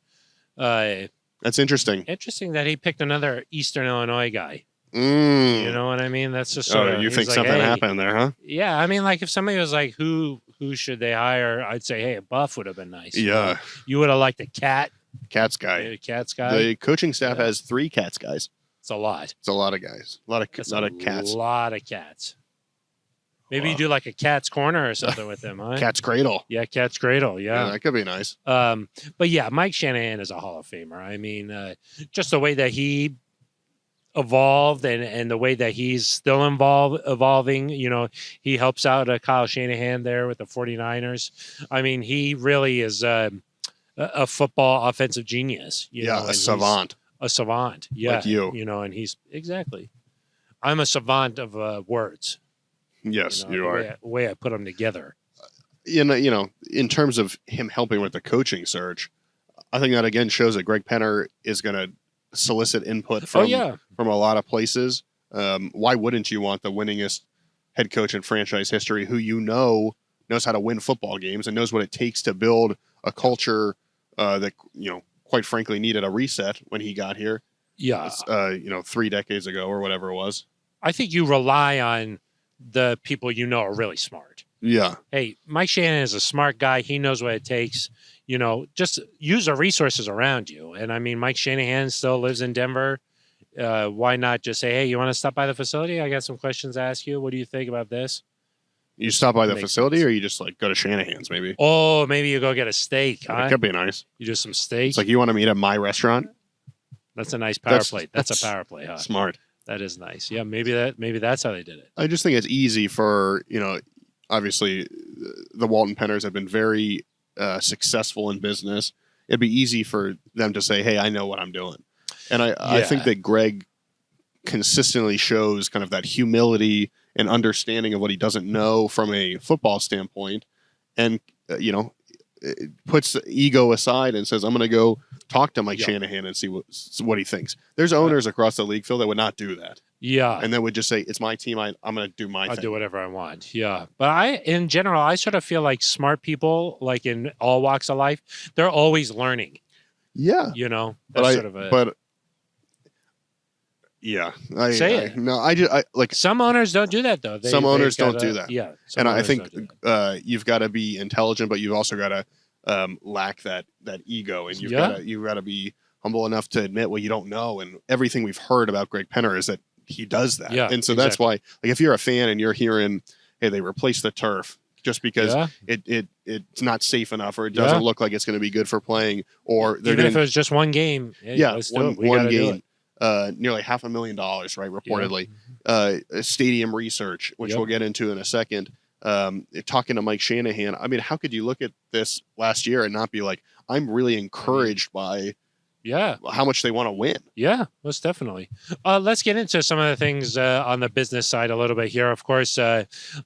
That's interesting. Interesting that he picked another Eastern Illinois guy. Mm. You know what I mean? That's just sort of. You think something happened there, huh? Yeah, I mean, like if somebody was like, "Who should they hire?" I'd say, "Hey, a Buff would have been nice." Yeah, you would have liked a Cats guy. Cats guy. The coaching staff has 3 Cats guys. It's a lot. It's a lot of guys. A lot of cats. A lot of cats. Maybe you do like a Cat's Corner or something with them, huh? Cat's Cradle. Yeah, Cat's Cradle. Yeah, that could be nice. But yeah, Mike Shanahan is a Hall of Famer. I mean, just the way that he evolved and the way that he's still evolving. You know, he helps out Kyle Shanahan there with the 49ers. I mean, he really is a football offensive genius. You know, a savant. A savant. Yeah. Like you. You know, and he's exactly. I'm a savant of words. Yes, you are. The way I put them together. You know, in terms of him helping with the coaching search, I think that again shows that Greg Penner is going to solicit input from a lot of places. Why wouldn't you want the winningest head coach in franchise history who knows how to win football games and knows what it takes to build a culture that, quite frankly, needed a reset when he got here? Yeah. 3 decades ago or whatever it was. I think you rely on the people are really smart. Yeah. Hey, Mike Shanahan is a smart guy. He knows what it takes. Just use the resources around you. And I mean, Mike Shanahan still lives in Denver. Why not just say, hey, you want to stop by the facility? I got some questions to ask you. What do you think about this? You stop by the facility or you just go to Shanahan's maybe? Oh, maybe you go get a steak. It could be nice. You do some steak. It's like you want to meet at my restaurant? That's a nice power play. That's a power play, huh? Smart. That is nice. Yeah, maybe that's how they did it. I just think it's easy for, obviously the Walton Penners have been very successful in business. It'd be easy for them to say, hey, I know what I'm doing. And I think that Greg consistently shows kind of that humility and understanding of what he doesn't know from a football standpoint. And, puts the ego aside and says, I'm going to go talk to Mike Shanahan and see what he thinks. There's owners across the league, Phil, that would not do that. Yeah. And then would just say, it's my team. I'm going to do my thing. I'll do whatever I want. Yeah. But in general, I sort of feel like smart people, like in all walks of life, they're always learning. Yeah. Some owners don't do that though. Some owners don't do that. Yeah. And I think you've got to be intelligent, but you've also got to lack that ego, and you've got to be humble enough to admit what you don't know. And everything we've heard about Greg Penner is that he does that. Yeah, and so that's why, if you're a fan and you're hearing, hey, they replaced the turf just because it's not safe enough, or it doesn't look like it's going to be good for playing, or even if it was just one game. One game. Nearly $500,000, right? Reportedly, stadium research, which we'll get into in a second. Talking to Mike Shanahan, I mean, how could you look at this last year and not be like, I'm really encouraged by how much they want to win? Yeah, most definitely. Let's get into some of the things on the business side a little bit here. Of course,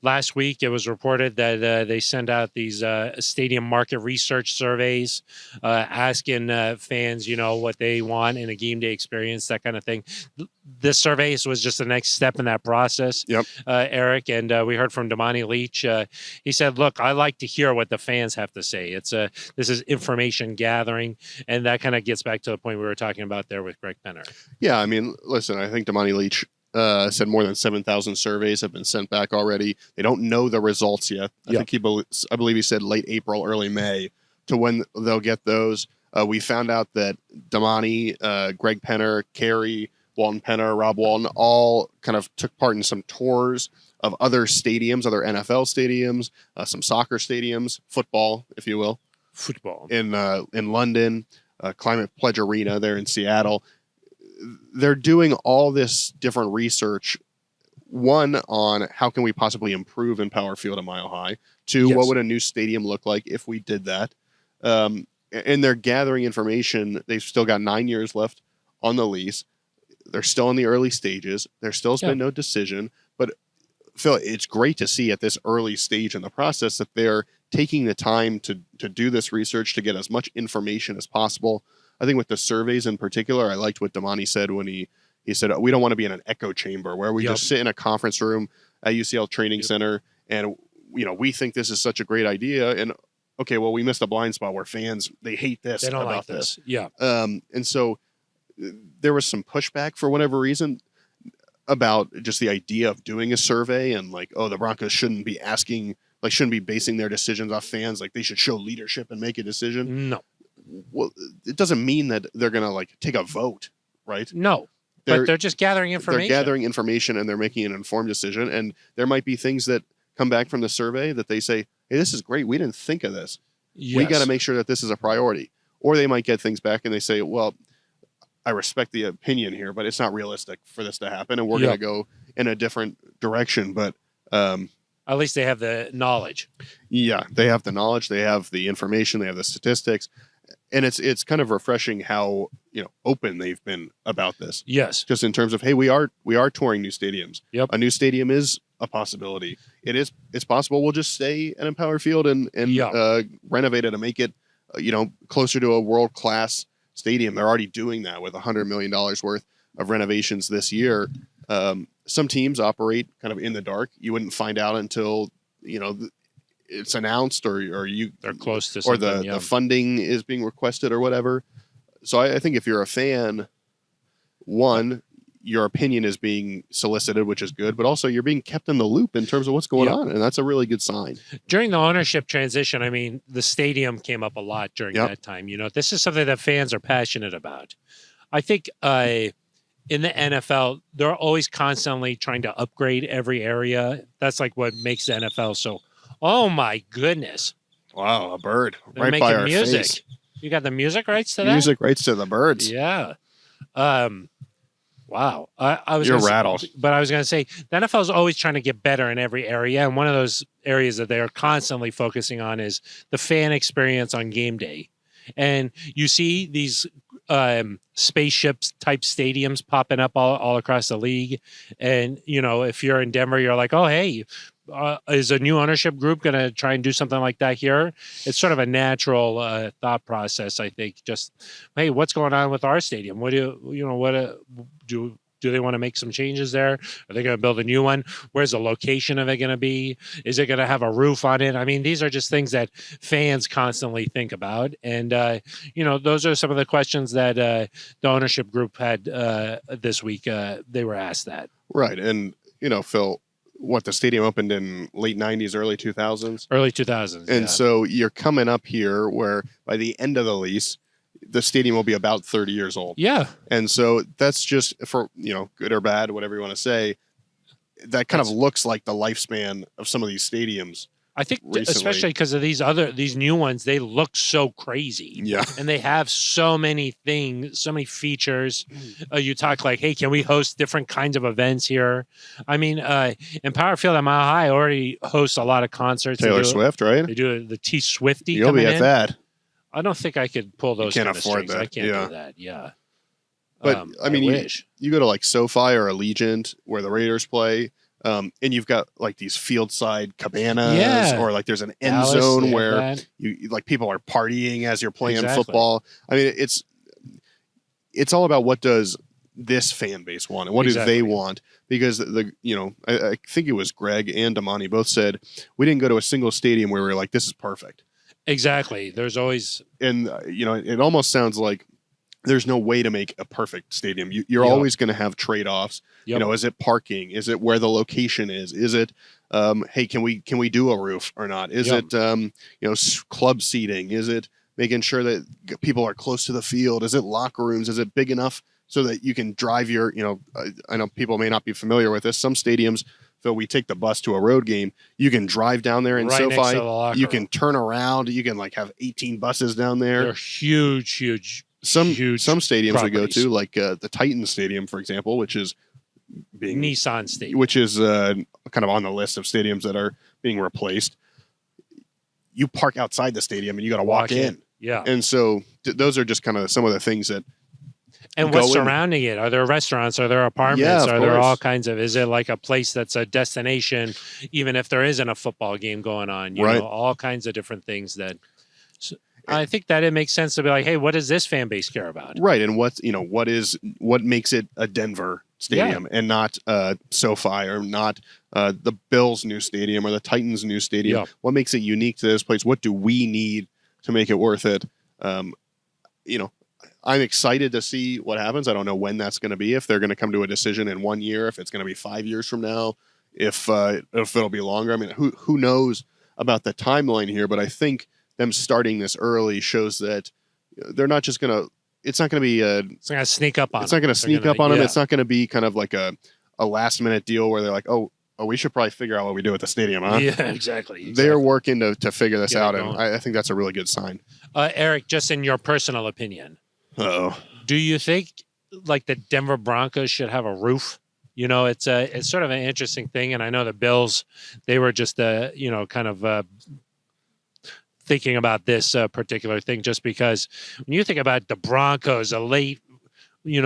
last week it was reported that they sent out these stadium market research surveys asking fans, what they want in a game day experience, that kind of thing. This surveys was just the next step in that process, Eric. And we heard from Damani Leach. He said, look, I like to hear what the fans have to say. This is information gathering. And that kind of gets back to the point we were talking about there with Greg Penner. Yeah, I mean, listen, I think Damani Leach said more than 7,000 surveys have been sent back already. They don't know the results yet. I believe he said late April, early May to when they'll get those. We found out that Damani, Greg Penner, Carey, Walton Penner, Rob Walton, all kind of took part in some tours of other stadiums, other NFL stadiums, some soccer stadiums, football, if you will. Football. In London, Climate Pledge Arena there in Seattle. They're doing all this different research, one, on how can we possibly improve in Power Field at Mile High, two, what would a new stadium look like if we did that, and they're gathering information. They've still got 9 years left on the lease. They're still in the early stages. There's still been no decision, but Phil, it's great to see at this early stage in the process that they're taking the time to do this research, to get as much information as possible. I think with the surveys in particular, I liked what Damani said when he said, we don't want to be in an echo chamber where we just sit in a conference room at UCL Training Center and, we think this is such a great idea. And okay, well, we missed a blind spot where fans, they hate this. They don't about like this. Yeah. And so there was some pushback for whatever reason about just the idea of doing a survey and like, oh, the Broncos shouldn't be basing their decisions off fans. Like they should show leadership and make a decision. No. Well, it doesn't mean that they're going to like take a vote, right? No. But they're just gathering information. They're gathering information and they're making an informed decision. And there might be things that come back from the survey that they say, hey, this is great. We didn't think of this. Yes. We got to make sure that this is a priority. Or they might get things back and they say, well, I respect the opinion here, but it's not realistic for this to happen. And we're going to go in a different direction. But at least they have the knowledge. Yeah, they have the knowledge. They have the information. They have the statistics. And it's kind of refreshing how open they've been about this. Yes, just in terms of, hey, we are touring new stadiums. Yep, a new stadium is a possibility. It's possible we'll just stay at Empower Field and renovate it and make it closer to a world class stadium. They're already doing that with $100 million worth of renovations this year. Some teams operate kind of in the dark. You wouldn't find out until it's announced or they're close to something, or the funding is being requested or whatever. So I think if you're a fan, one, your opinion is being solicited, which is good, but also you're being kept in the loop in terms of what's going on, and that's a really good sign. During the ownership transition, I mean, the stadium came up a lot during that time. This is something that fans are passionate about. I think in the NFL, they're always constantly trying to upgrade every area. That's like what makes the NFL so. Oh my goodness! Wow, a bird they're right by our music. face. You got the music rights to that? Music rights to the birds. Yeah. Wow. I was You're rattled. But I was going to say the NFL is always trying to get better in every area, and one of those areas that they are constantly focusing on is the fan experience on game day. And you see these spaceships type stadiums popping up all across the league. And, if you're in Denver, you're like, oh, hey, is a new ownership group going to try and do something like that here? It's sort of a natural thought process, I think. Just, hey, what's going on with our stadium? What do they want to make some changes there? Are they going to build a new one? Where's the location of it going to be? Is it going to have a roof on it? I mean, these are just things that fans constantly think about. And, those are some of the questions that the ownership group had this week. They were asked that. Right. And, Phil, the stadium opened in late 90s, early 2000s? Early 2000s, And so you're coming up here where by the end of the lease, the stadium will be about 30 years old. Yeah. And so that's just for, good or bad, whatever you want to say, that kind of looks like the lifespan of some of these stadiums. I think especially because of these new ones, they look so crazy. Yeah. And they have so many things, so many features. You talk like, hey, can we host different kinds of events here? I mean, Empower Field at Mile High already hosts a lot of concerts. Taylor Swift, right? They do the T Swifty. You'll be at that. I don't think I could pull those. You can't kind of afford strings. that. I can't do that. Yeah. But I mean, you go to like SoFi or Allegiant where the Raiders play, and you've got like these field side cabanas, or like there's an end zone where you like people are partying as you're playing football. I mean, it's all about what does this fan base want and what do they want? Because I think it was Greg and Damani both said we didn't go to a single stadium where we were like, this is perfect. Exactly. There's always, and it almost sounds like there's no way to make a perfect stadium. You're always going to have trade-offs. Yep. Is it parking? Is it where the location is? Is it, hey, can we do a roof or not? Is it, club seating? Is it making sure that people are close to the field? Is it locker rooms? Is it big enough so that you can drive your, I know people may not be familiar with this. Some stadiums, so we take the bus to a road game. You can drive down there in SoFi. You can turn around. You can have 18 buses down there. They're huge. Some stadiums properties. We go to, like the Titan Stadium, for example, which is being Nissan Stadium, which is kind of on the list of stadiums that are being replaced. You park outside the stadium and you got to walk in. Yeah, and so those are just kind of some of the things that And go what's in- surrounding it? Are there restaurants? Are there apartments? of Are there all course. kinds of? Is it like a place that's a destination, even if there isn't a football game going on? You Right. know, all kinds of different things that. So I think that it makes sense to be like, hey, what does this fan base care about? Right, and what makes it a Denver stadium and not SoFi or not the Bills' new stadium or the Titans' new stadium? Yeah. What makes it unique to this place? What do we need to make it worth it? I'm excited to see what happens. I don't know when that's going to be. If they're going to come to a decision in 1 year, if it's going to be 5 years from now, if it'll be longer. I mean, who knows about the timeline here? But I think them starting this early shows that they're not just going to. It's not going to be It's not going to sneak up on. It's not going to sneak up on them. Yeah. It's not going to be kind of like a last minute deal where they're like, oh, we should probably figure out what we do with the stadium, huh? Yeah, exactly. They're working to figure this Get it out, and going. I think that's a really good sign. Eric, just in your personal opinion, Uh-oh. do you think like the Denver Broncos should have a roof? You know, it's sort of an interesting thing, and I know the Bills, they were just kind of thinking about this particular thing, just because when you think about the Broncos, a late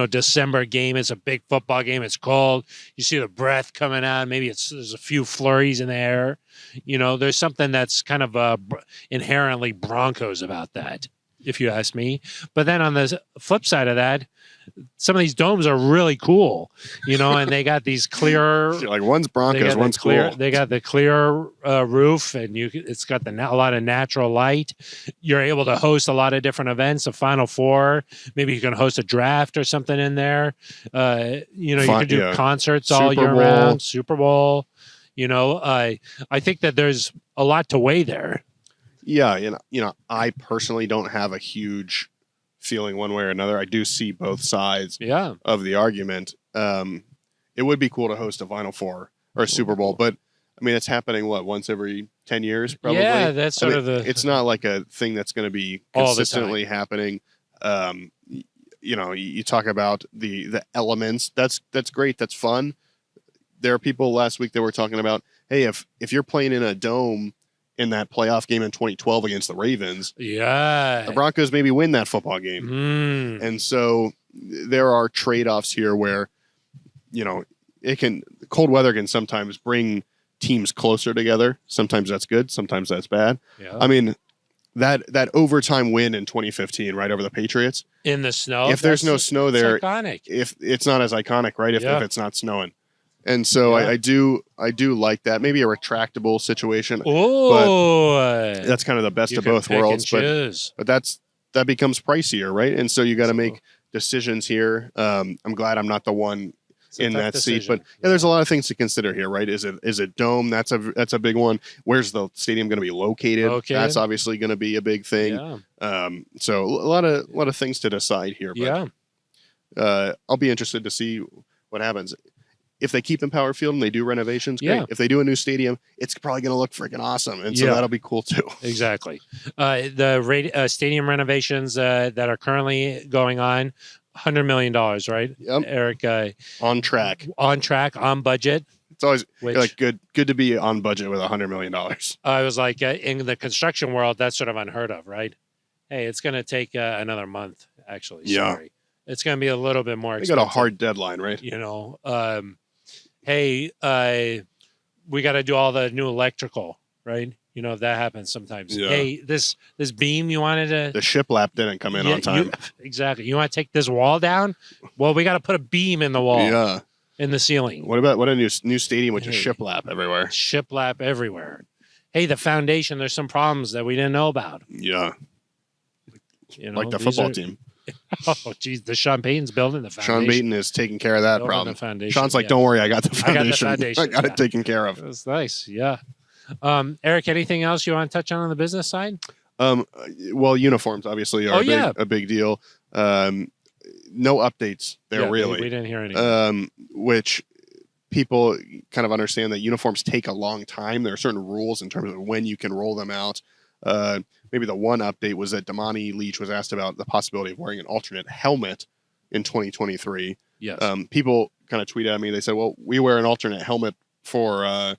December game, it's a big football game, it's cold, you see the breath coming out, maybe there's a few flurries in the air, there's something that's kind of inherently Broncos about that, if you ask me. But then on the flip side of that, some of these domes are really cool, and they got these clear. Like one's Broncos, one's clear. cool. They got the clear roof, and it's got a lot of natural light. You're able to host a lot of different events. A Final Four, maybe you can host a draft or something in there. You can do concerts all Super year Bowl. round. Super Bowl. I think that there's a lot to weigh there. Yeah, I personally don't have a huge feeling one way or another. I do see both sides Yeah. of the argument. It would be cool to host a Final Four or a Super Bowl, but I mean, it's happening once every 10 years, probably. Yeah, that's sort of the. It's not like a thing that's going to be All the consistently happening. You talk about the elements. That's great. That's fun. There are people last week that were talking about, hey, if you're playing in a dome in that playoff game in 2012 against the Ravens, Yeah. the Broncos maybe win that football game. Mm. And so there are trade-offs here where, cold weather can sometimes bring teams closer together. Sometimes that's good. Sometimes that's bad. Yeah. I mean, that overtime win in 2015, right over the Patriots. In the snow. If there's no snow there, it's iconic. if it's not as iconic, right? If it's not snowing. And so Yeah. I do like that. Maybe a retractable situation. Oh, That's kind of the best you of can both pick and worlds. choose. But that becomes pricier, right? And so you got to make decisions here. I'm glad I'm not the one It's a in tough that seat, decision. but there's a lot of things to consider here, right? Is it dome? That's a big one. Where's the stadium going to be located? That's obviously going to be a big thing. Yeah. So a lot of things to decide here. But, Yeah. I'll be interested to see what happens. If they keep Empower Field and they do renovations, great. Yeah. If they do a new stadium, it's probably going to look freaking awesome, and so that'll be cool too. Exactly. The stadium renovations that are currently going on, $100 million, right? Yep. Eric, On track. on track, on budget. It's always Which like good to be on budget with $100 million. I was like, in the construction world, that's sort of unheard of, right? Hey, it's going to take another month. Actually, Yeah. sorry, it's going to be a little bit more They expensive. got a hard deadline, right? Hey, we got to do all the new electrical, right? That happens sometimes. Yeah. Hey, this beam you wanted to. The shiplap didn't come in on time. Exactly. You want to take this wall down? Well, we got to put a beam in the wall, Yeah. in the ceiling. What a new stadium with just shiplap everywhere? Shiplap everywhere. Hey, the foundation. There's some problems that we didn't know about. Yeah. Like the these football are- team. Oh, geez, the Sean Payton's building the foundation. Sean Payton is taking care of that Building problem. the foundation, Sean's like, yeah. don't worry, I got the I got the foundation. foundation, I got yeah. it taken care of. That's nice. Yeah. Eric, anything else you want to touch on the business side? Well, uniforms obviously are a big deal. No updates there, Yeah, really. We didn't hear anything. Which people kind of understand that uniforms take a long time. There are certain rules in terms of when you can roll them out. Maybe the one update was that Damani Leach was asked about the possibility of wearing an alternate helmet in 2023. Yes. People kind of tweeted at me. They said, "Well, we wear an alternate helmet for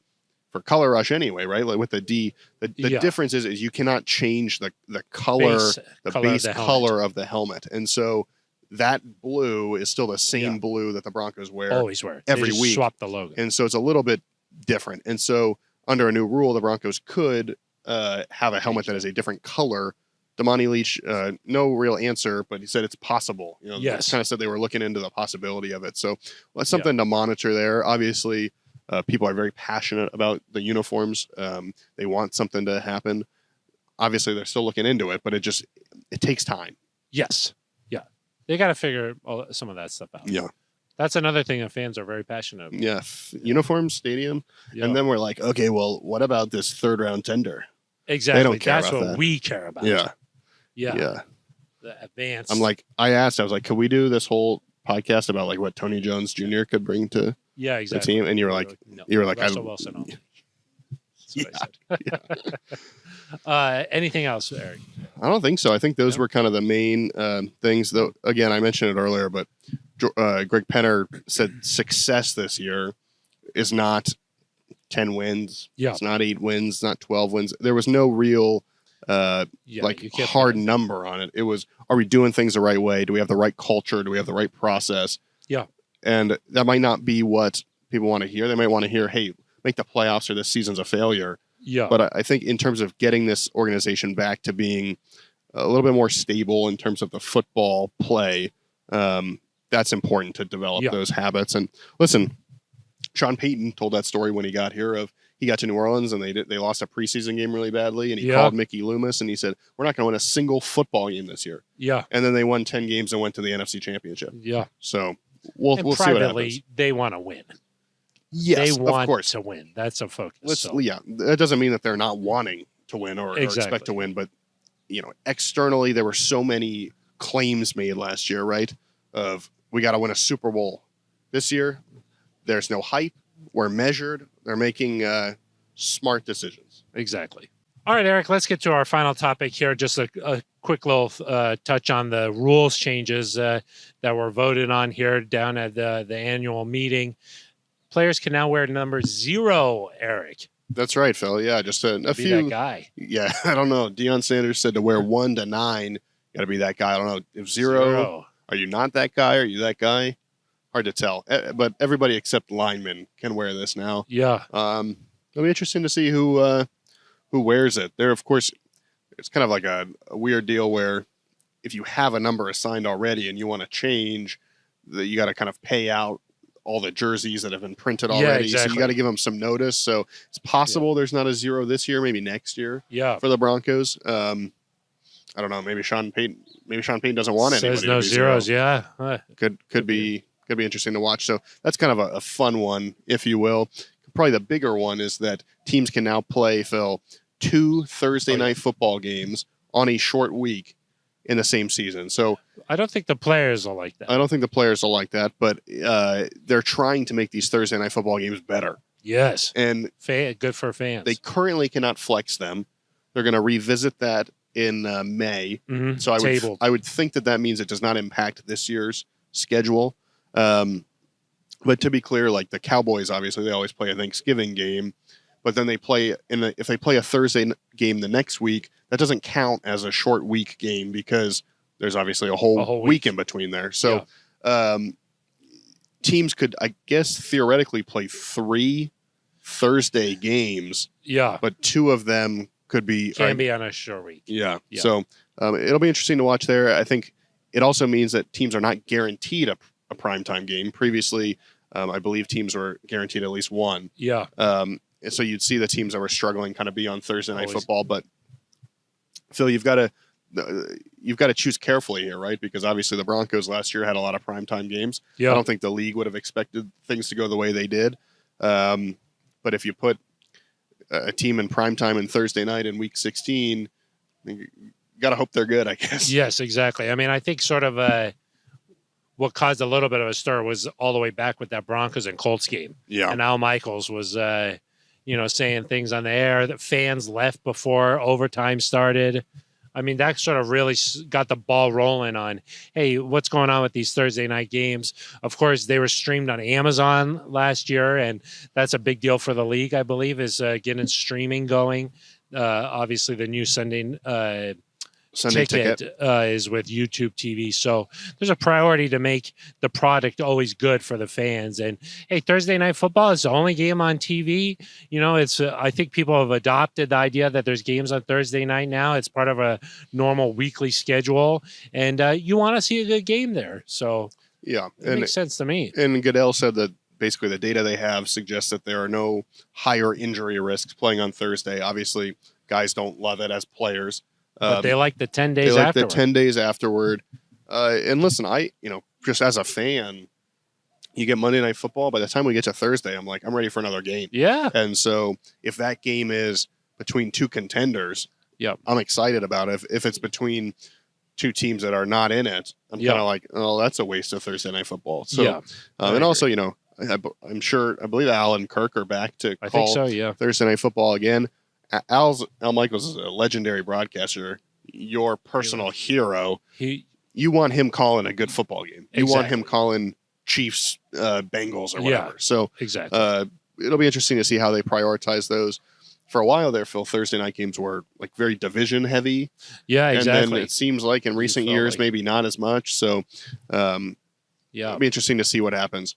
Color Rush anyway, right? Like with the D. The difference is you cannot change the color, Base the color of base the helmet. color of the helmet, and so that blue is still the same blue that the Broncos wear always wear every week. Swap the logo, and so it's a little bit different. And so under a new rule, the Broncos could have a helmet that is a different color. Damani Leach, no real answer, but he said it's possible. Yes. Kind of said they were looking into the possibility of it. So that's something to monitor there. Obviously, people are very passionate about the uniforms. They want something to happen. Obviously, they're still looking into it, but it takes time. Yes. Yeah. They got to figure some of that stuff out. Yeah. That's another thing that fans are very passionate about. Yeah. Uniforms, stadium. Yeah. And then we're like, okay, well, what about this third round tender? Exactly. They don't care That's about what that. we care about. Yeah. Yeah. Yeah. The advance. I was like, could we do this whole podcast about like what Tony Jones Jr. could bring to the team? And you were like, no. You were like, Russell Wilson only. Anything else, Eric? I don't think so. I think those were kind of the main things. Though, again, I mentioned it earlier, but Greg Penner said success this year is not 10 wins. Yeah. It's not 8 wins, not 12 wins. There was no real hard number on it. It was, are we doing things the right way? Do we have the right culture? Do we have the right process? Yeah. And that might not be what people want to hear. They might want to hear, hey, make the playoffs or this season's a failure. Yeah. But I think in terms of getting this organization back to being a little bit more stable in terms of the football play, that's important to develop those habits. And listen, Sean Payton told that story when he got here of he got to New Orleans and they lost a preseason game really badly. And he called Mickey Loomis and he said, we're not going to win a single football game this year. Yeah. And then they won 10 games and went to the NFC Championship. Yeah. So we'll see what happens. They want to win. Yes, they want of course. to win. That's a focus. Yeah, that doesn't mean that they're not wanting to win or expect to win. But, externally, there were so many claims made last year, right? Of we got to win a Super Bowl. This year, there's no hype. We're measured. They're making smart decisions. Exactly. All right, Eric, let's get to our final topic here. Just a quick little touch on the rules changes that were voted on here down at the annual meeting. Players can now wear number 0, Eric. That's right, Phil. Yeah, just a few. Be that guy. Yeah, I don't know. Deion Sanders said to wear 1 to 9. Got to be that guy. I don't know. If 0, are you not that guy? Are you that guy? Hard to tell. But everybody except linemen can wear this now. Yeah. It'll be interesting to see who wears it. There, of course, it's kind of like a weird deal where if you have a number assigned already and you want to change, you got to kind of pay out all the jerseys that have been printed already. Yeah, exactly. So you got to give them some notice. So it's possible there's not a 0 this year, maybe next year for the Broncos. I don't know. Maybe Sean Payton doesn't want anybody Says no to be zeros. 0. Yeah. Could be interesting to watch. So that's kind of a fun one, if you will. Probably the bigger one is that teams can now play, Phil, 2 Thursday night football games on a short week in the same season. So I don't think the players will like that. I don't think the players will like that, but they're trying to make these Thursday night football games better. Yes. And good for fans. They currently cannot flex them. They're going to revisit that in May. Mm-hmm. So I would think that means it does not impact this year's schedule. But to be clear, like the Cowboys, obviously they always play a Thanksgiving game, but then they play if they play a Thursday game the next week, that doesn't count as a short week game because there's obviously a whole week in between there. So teams could, I guess, theoretically play 3 Thursday games. Yeah, but 2 of them can be on a short week. Yeah. So it'll be interesting to watch there. I think it also means that teams are not guaranteed a primetime game. Previously, I believe teams were guaranteed at least one. Yeah. So you'd see the teams that were struggling kind of be on Thursday night football. But Phil, you've got to choose carefully here, right? Because obviously the Broncos last year had a lot of primetime games. Yeah. I don't think the league would have expected things to go the way they did. But if you put a team in primetime in Thursday night in Week 16, you got to hope they're good, I guess. Yes, exactly. I mean, I think sort of what caused a little bit of a stir was all the way back with that Broncos and Colts game. Yeah. And Al Michaels was, saying things on the air that fans left before overtime started. I mean, that sort of really got the ball rolling on, hey, what's going on with these Thursday night games? Of course, they were streamed on Amazon last year, and that's a big deal for the league, I believe, is getting streaming going. Obviously, the new Sunday Sunday ticket is with YouTube TV. So there's a priority to make the product always good for the fans. And hey, Thursday Night Football is the only game on TV. You know, it's I think people have adopted the idea that there's games on Thursday night now. It's part of a normal weekly schedule, and you want to see a good game there. So yeah, it makes sense to me. And Goodell said that basically the data they have suggests that there are no higher injury risks playing on Thursday. Obviously, guys don't love it as players. But they like the 10 days they like afterward. the 10 days afterward. And listen, just as a fan, you get Monday Night Football. By the time we get to Thursday, I'm like, I'm ready for another game. Yeah. And so if that game is between two contenders, yep, I'm excited about it. If it's between two teams that are not in it, I'm kind of like, oh, that's a waste of Thursday Night Football. So, and also, I believe Al and Kirk are back to call Thursday Night Football again. Al Michaels is a legendary broadcaster, your personal hero. You want him calling a good football game. You want him calling Chiefs, Bengals, or whatever. So it'll be interesting to see how they prioritize those. For a while there, Phil, Thursday night games were like very division heavy. Yeah, exactly. And then it seems like in recent years, maybe not as much. So it'll be interesting to see what happens.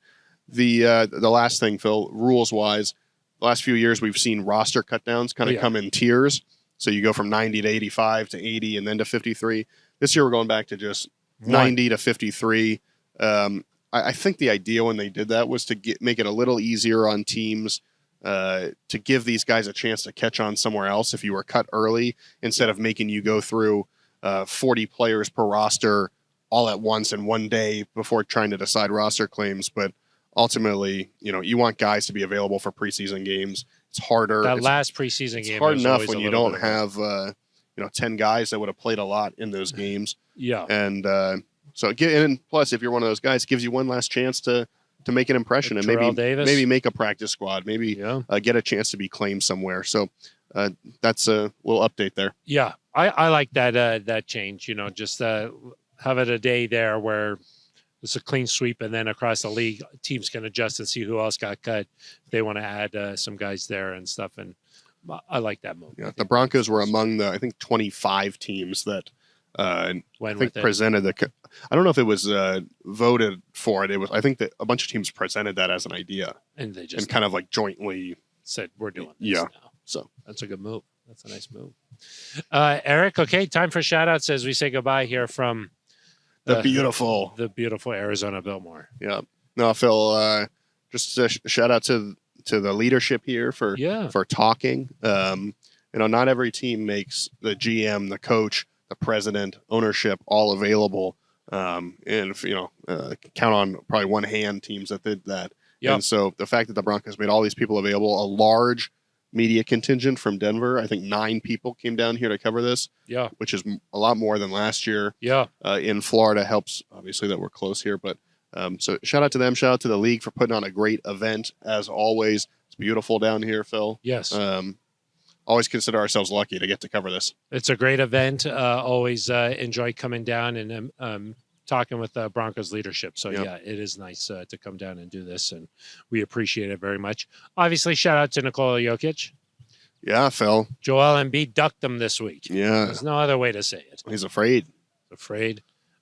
The last thing, Phil, rules wise, the last few years we've seen roster cutdowns kind of come in tiers. So you go from 90 to 85 to 80 and then to 53. This year we're going back to just 90 to 53. I think the idea when they did that was to make it a little easier on teams to give these guys a chance to catch on somewhere else if you were cut early, instead of making you go through 40 players per roster all at once in one day before trying to decide roster claims. But ultimately, you want guys to be available for preseason games. It's harder. Last preseason game, it's hard enough when you don't have 10 guys that would have played a lot in those games. Yeah, and and plus, if you're one of those guys, it gives you one last chance to make an impression, and maybe make a practice squad, maybe get a chance to be claimed somewhere. So that's a little update there. Yeah, I like that change. Just have it a day there where it's a clean sweep, and then across the league, teams can adjust and see who else got cut. If they want to add some guys there and stuff, and I like that move. Yeah, the Broncos were among the 25 teams that presented the. I don't know if it was voted for it. It was. I think that a bunch of teams presented that as an idea, and they just kind of like jointly said, "We're doing this now." So that's a good move. That's a nice move. Eric, okay, time for shout outs as we say goodbye here from the beautiful Arizona Biltmore. Yeah. No, Phil, just a shout out to the leadership here for talking. Not every team makes the GM, the coach, the president, ownership all available. And count on probably one hand teams that did that. Yep. And so the fact that the Broncos made all these people available, a large media contingent from Denver, I think 9 people came down here to cover this. Yeah, which is a lot more than last year. Yeah, in Florida helps obviously that we're close here, but so shout out to them, shout out to the league for putting on a great event as always. It's beautiful down here, Phil. Yes. Always consider ourselves lucky to get to cover this. It's a great event. Always enjoy coming down and talking with the Broncos leadership. So it is nice to come down and do this, and we appreciate it very much. Obviously, shout out to Nikola Jokic. Yeah, Phil. Joel Embiid ducked him this week. Yeah. There's no other way to say it. He's afraid.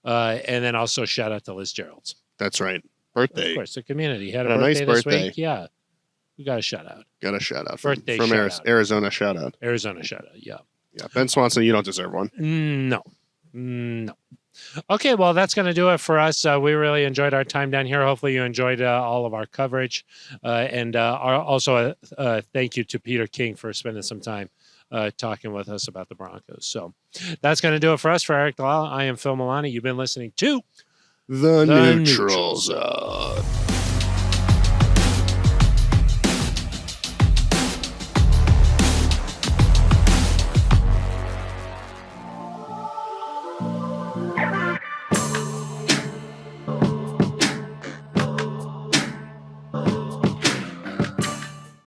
And then also shout out to Liz Gerald's. That's right. Birthday. Of course, the community had a birthday this week. Yeah. We got a shout out. Got a shout out. Birthday from shout out. Arizona shout out. Arizona shout out, yeah. Yeah. Ben Swanson, you don't deserve one. No. Okay, well, that's going to do it for us. We really enjoyed our time down here. Hopefully you enjoyed all of our coverage. And also thank you to Peter King for spending some time talking with us about the Broncos. So that's going to do it for us. For Eric Dalal, I am Phil Milani. You've been listening to The Neutral Zone.